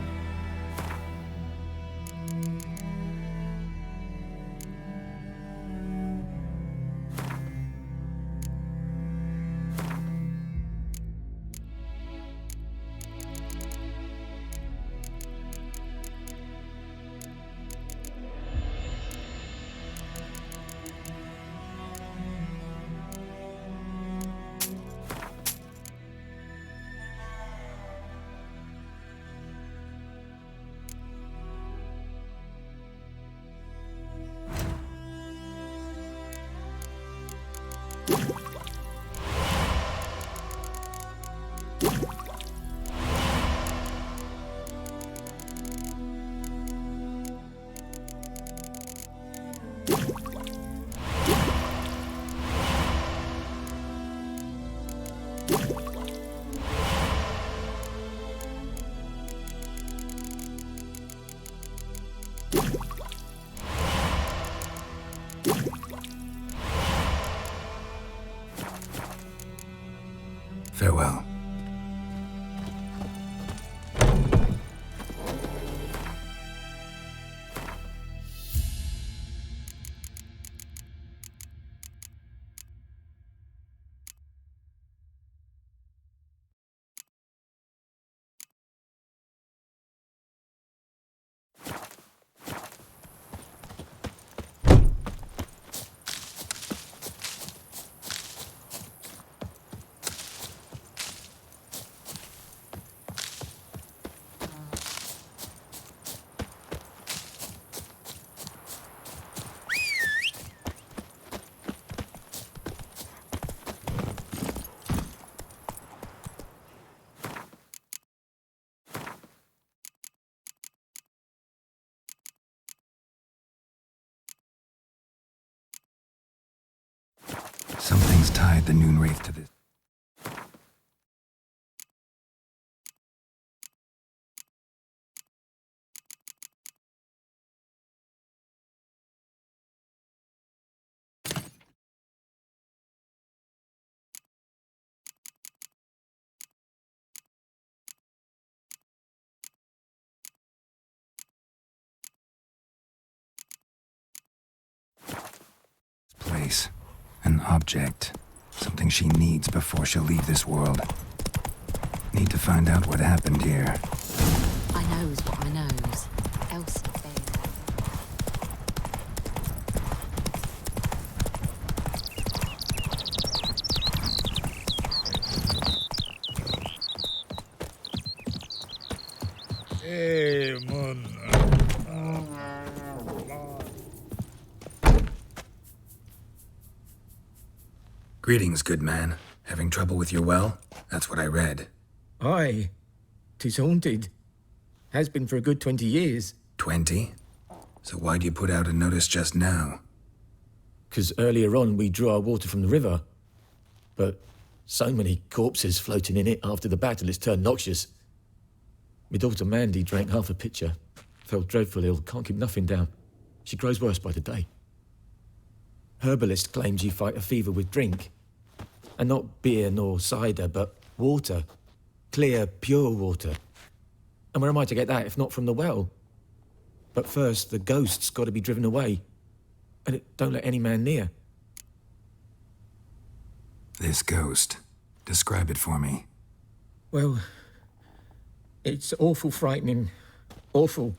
Farewell. Something's tied the Noon Wraith to this. Place. An object. Something she needs before she'll leave this world. Need to find out what happened here. I knows what I knows. Elsie Hey, man. Greetings, good man. Having trouble with your well? That's what I read. Aye. 'Tis haunted. Has been for a good 20 years. 20? So why'd you put out a notice just now? 'Cause earlier on we drew our water from the river. But so many corpses floating in it after the battle it's turned noxious. My daughter Mandy drank half a pitcher. Fell dreadful ill, can't keep nothing down. She grows worse by the day. Herbalist claims you fight a fever with drink. And not beer nor cider, but water. Clear, pure water. And where am I to get that if not from the well? But first, the ghost's got to be driven away. And it don't let any man near. This ghost. Describe it for me. Well, it's awful frightening. Awful.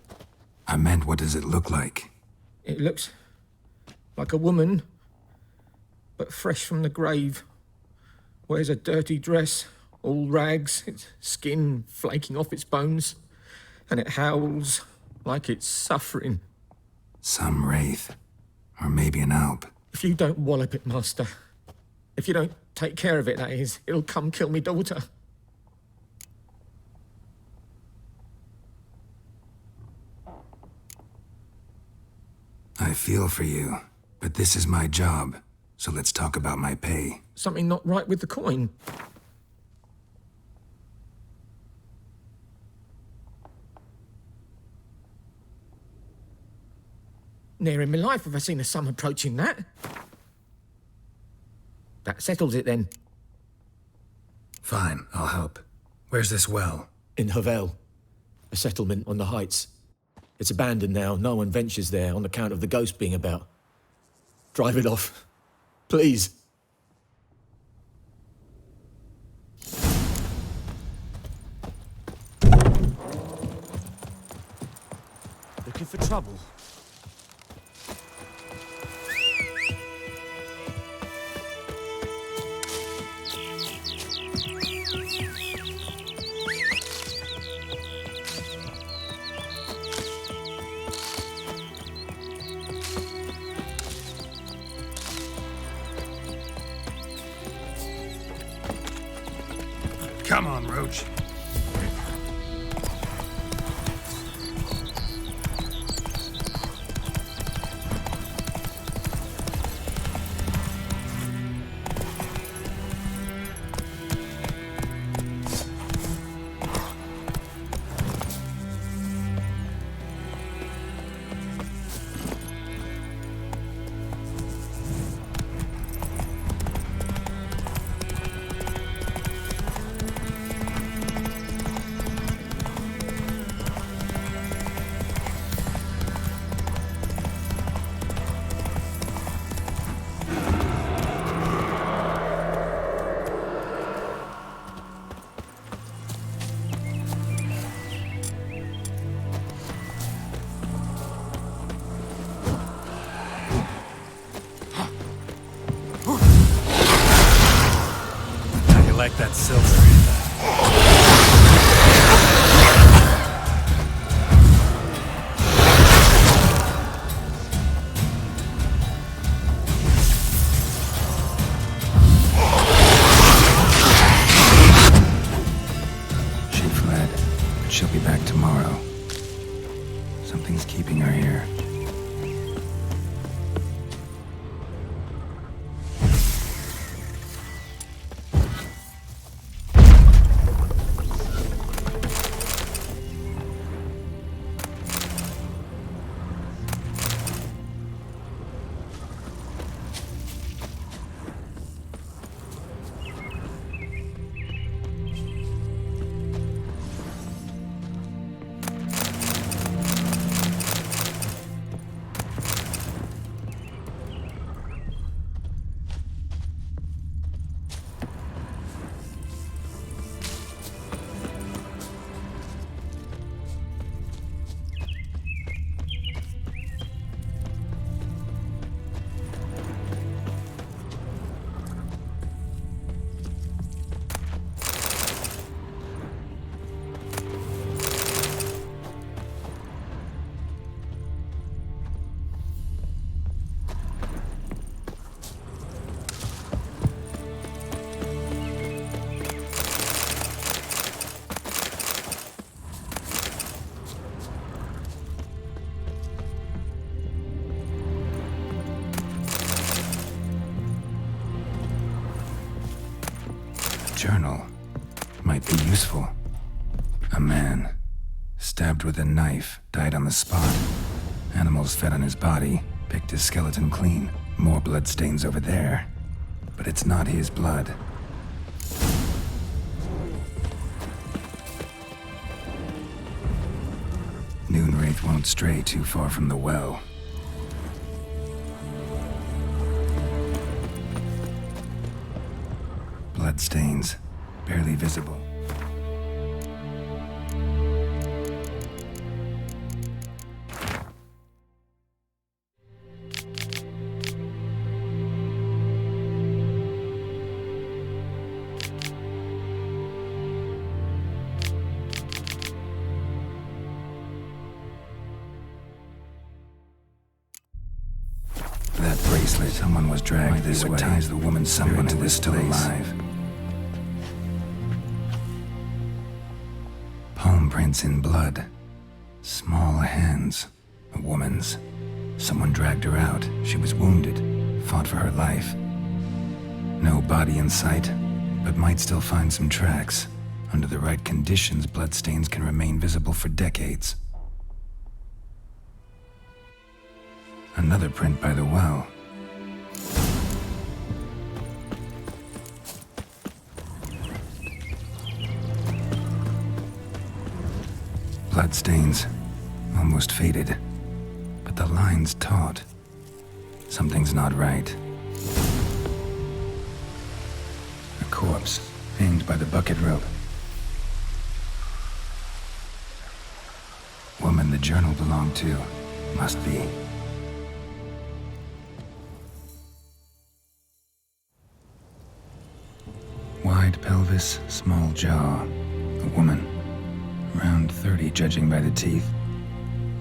I meant, what does it look like? It looks like a woman, but fresh from the grave. Wears a dirty dress, all rags, its skin flaking off its bones, and it howls like it's suffering. Some wraith. Or maybe an alp. If you don't wallop it, Master, if you don't take care of it, that is, it'll come kill me daughter. I feel for you, but this is my job, so let's talk about my pay. Something not right with the coin. Near in my life have I seen a sum approaching that. That settles it then. Fine, I'll help. Where's this well? In Havel, a settlement on the heights. It's abandoned now. No one ventures there on account of the ghost being about. Drive it off. Please. Looking for trouble? Come on, Roach. Like that silver. She fled, but she'll be back tomorrow. Something's keeping her here. Journal might be useful. A man, stabbed with a knife, died on the spot. Animals fed on his body, picked his skeleton clean. More bloodstains over there. But it's not his blood. Noonwraith won't stray too far from the well. Bloodstains, barely visible. That bracelet, someone was dragged this way. Ties the woman's someone who is still alive. Palm prints in blood. Small hands. A woman's. Someone dragged her out. She was wounded, fought for her life. No body in sight, but might still find some tracks. Under the right conditions, bloodstains can remain visible for decades. Another print by the well. Bloodstains, almost faded, but the line's taut. Something's not right. A corpse, hanged by the bucket rope. Woman the journal belonged to, must be. Wide pelvis, small jaw. A woman. Around 30, judging by the teeth.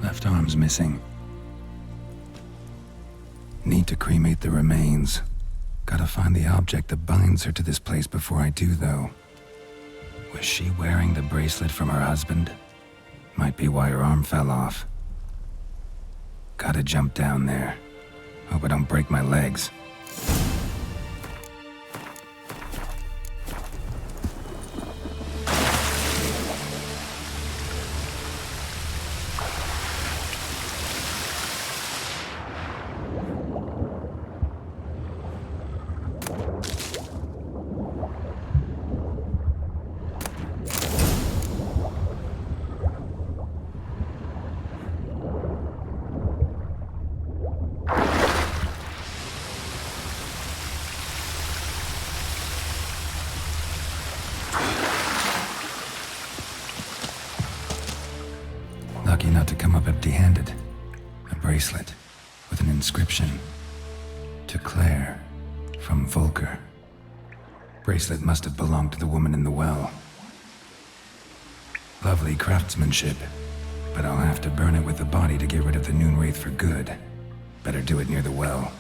Left arm's missing. Need to cremate the remains. Gotta find the object that binds her to this place before I do, though. Was she wearing the bracelet from her husband? Might be why her arm fell off. Gotta jump down there. Hope I don't break my legs. Lucky not to come up empty-handed. A bracelet with an inscription. To Claire, from Volker. Bracelet must have belonged to the woman in the well. Lovely craftsmanship, but I'll have to burn it with the body to get rid of the Noon Wraith for good. Better do it near the well.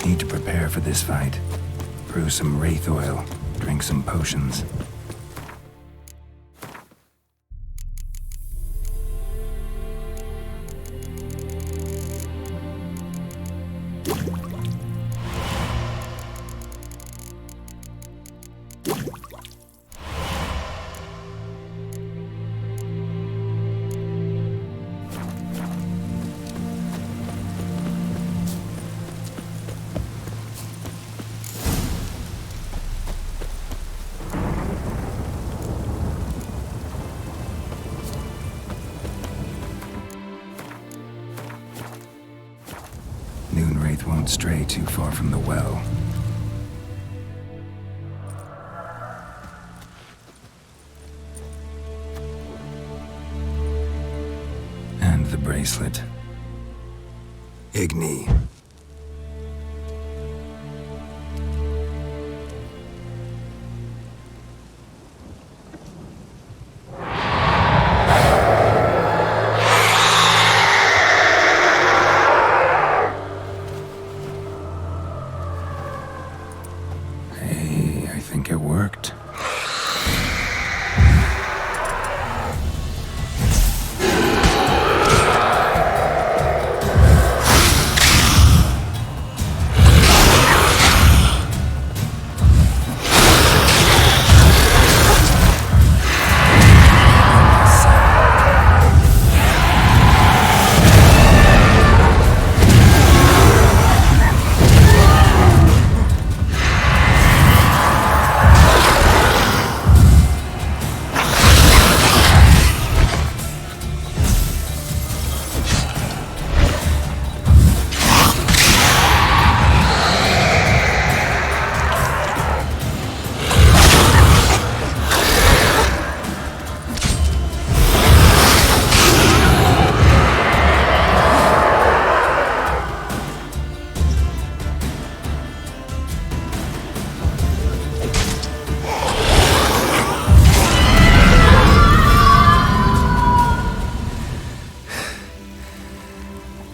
Need to prepare for this fight. Brew some wraith oil, drink some potions. Won't stray too far from the well. And the bracelet. Igni. worked.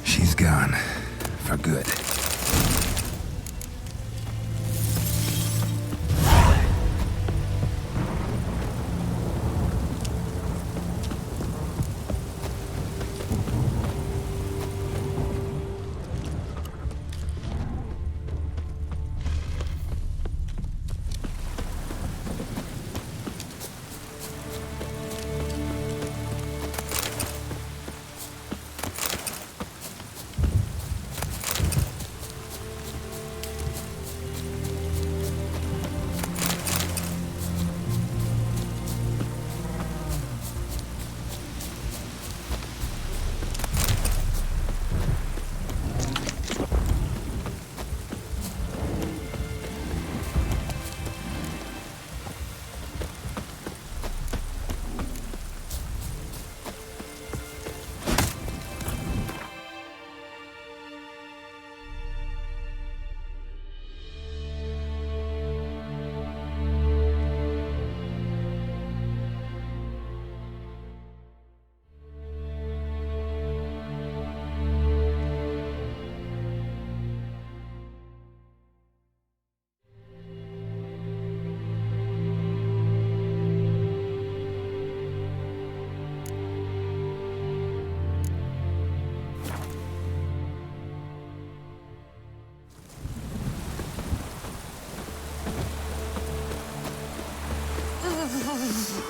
She's gone. For good.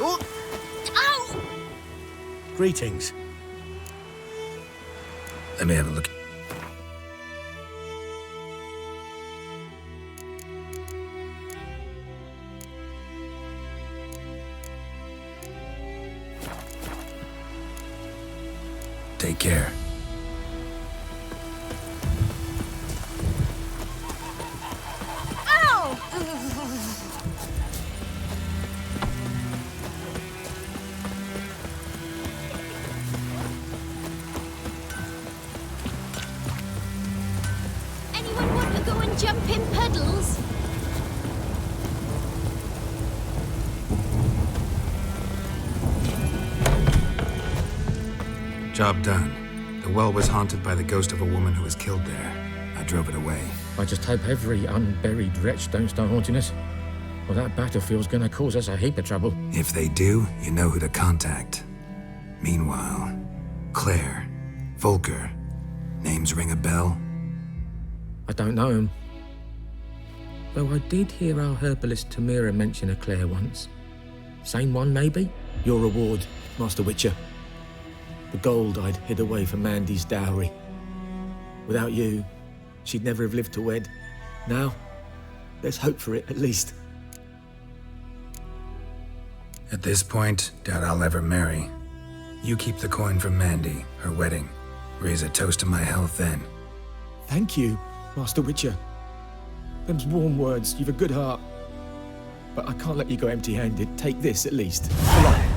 Oh. Ow! Greetings. Let me have a look. Take care. Ow! Anyone want to go and jump in puddles? Job done. The well was haunted by the ghost of a woman who was killed there. I drove it away. I just hope every unburied wretch don't start haunting us. Well, that battlefield's gonna cause us a heap of trouble. If they do, you know who to contact. Meanwhile, Claire, Volker, names ring a bell? I don't know him. Though I did hear our herbalist Tamira mention a Claire once. Same one, maybe? Your reward, Master Witcher. The gold I'd hid away for Mandy's dowry. Without you, she'd never have lived to wed. Now, there's hope for it, at least. At this point, doubt I'll ever marry. You keep the coin from Mandy, her wedding. Raise a toast to my health then. Thank you, Master Witcher. Them's warm words, you've a good heart. But I can't let you go empty-handed. Take this, at least. Come on.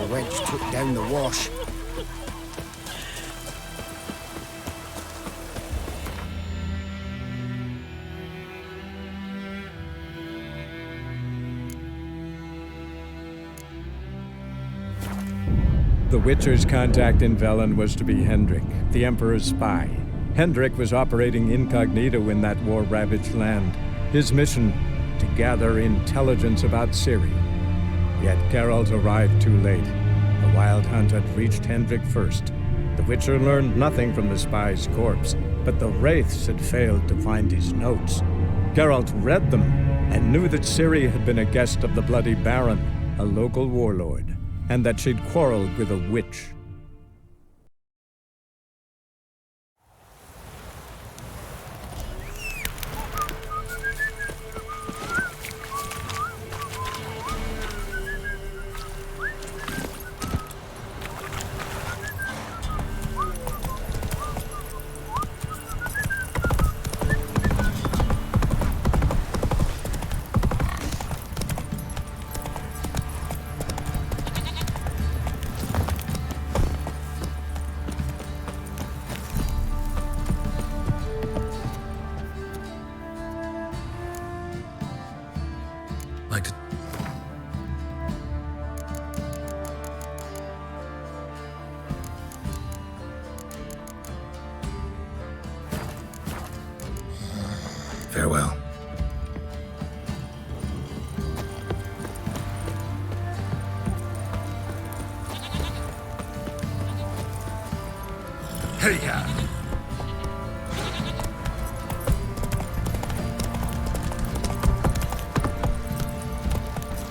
wench took down the wash. The Witcher's contact in Velen was to be Hendrik, the Emperor's spy. Hendrik was operating incognito in that war-ravaged land. His mission, to gather intelligence about Ciri. Yet Geralt arrived too late. The Wild Hunt had reached Hendrik first. The Witcher learned nothing from the spy's corpse, but the Wraiths had failed to find his notes. Geralt read them and knew that Ciri had been a guest of the Bloody Baron, a local warlord, and that she'd quarreled with a witch. Farewell. Hey-ya!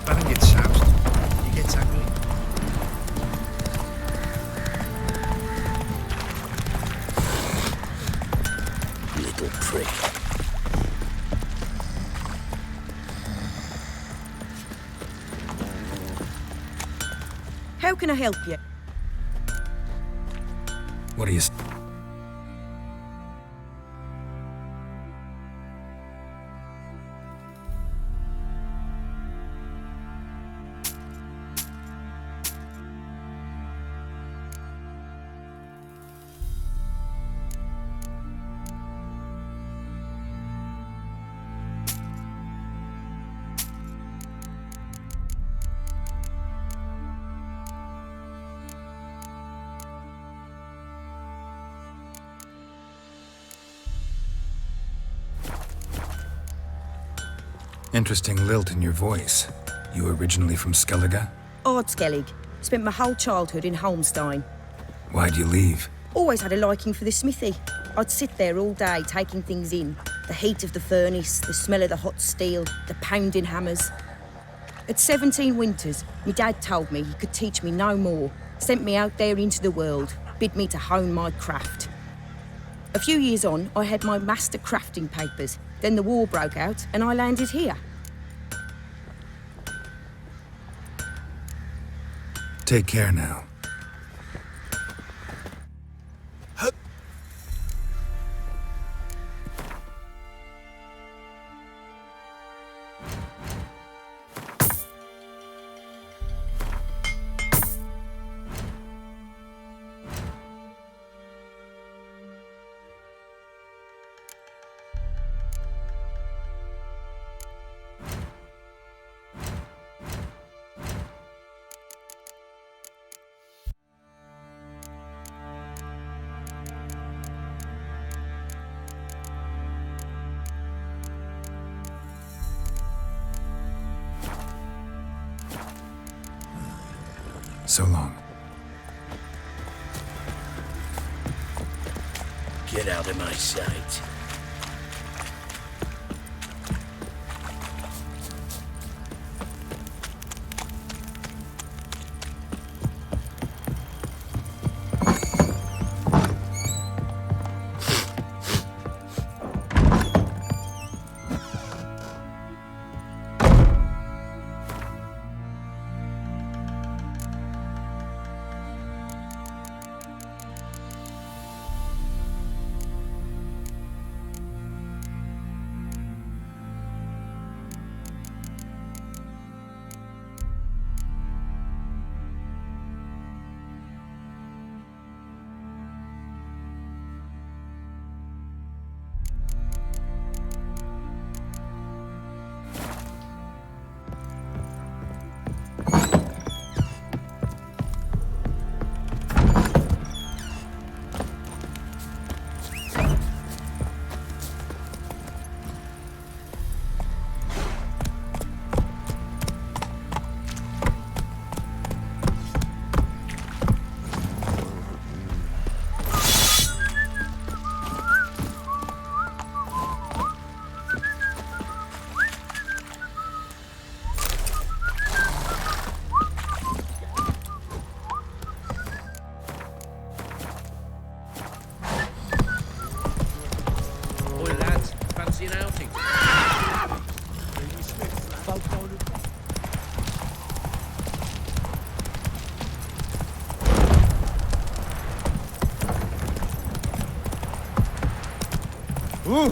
I think it's soused. He gets angry. Little prick. How can I help you? What do you... Interesting lilt in your voice. You originally from Skellige? Ardskellig. Spent my whole childhood in Holmstein. Why'd you leave? Always had a liking for the smithy. I'd sit there all day taking things in. The heat of the furnace, the smell of the hot steel, the pounding hammers. At 17 winters, my dad told me he could teach me no more. Sent me out there into the world, bid me to hone my craft. A few years on, I had my master crafting papers. Then the war broke out and I landed here. Take care now. So long. Get out of my sight. Ooh! You,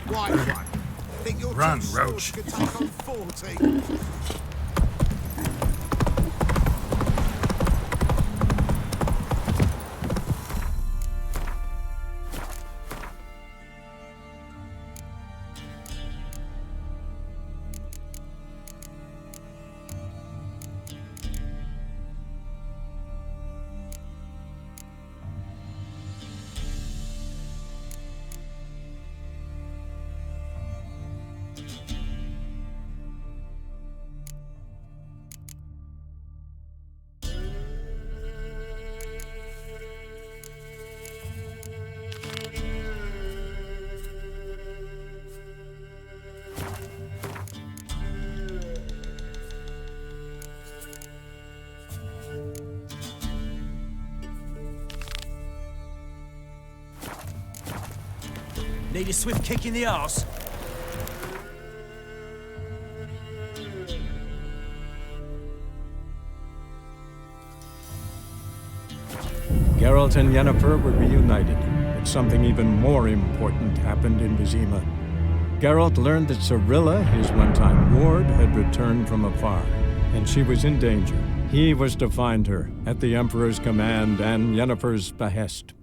white one. Think your Run, two Roach. swords could take on 40? Need a swift kick in the arse? Geralt and Yennefer were reunited, but something even more important happened in Vizima. Geralt learned that Cirilla, his one-time ward, had returned from afar, and she was in danger. He was to find her, at the Emperor's command and Yennefer's behest.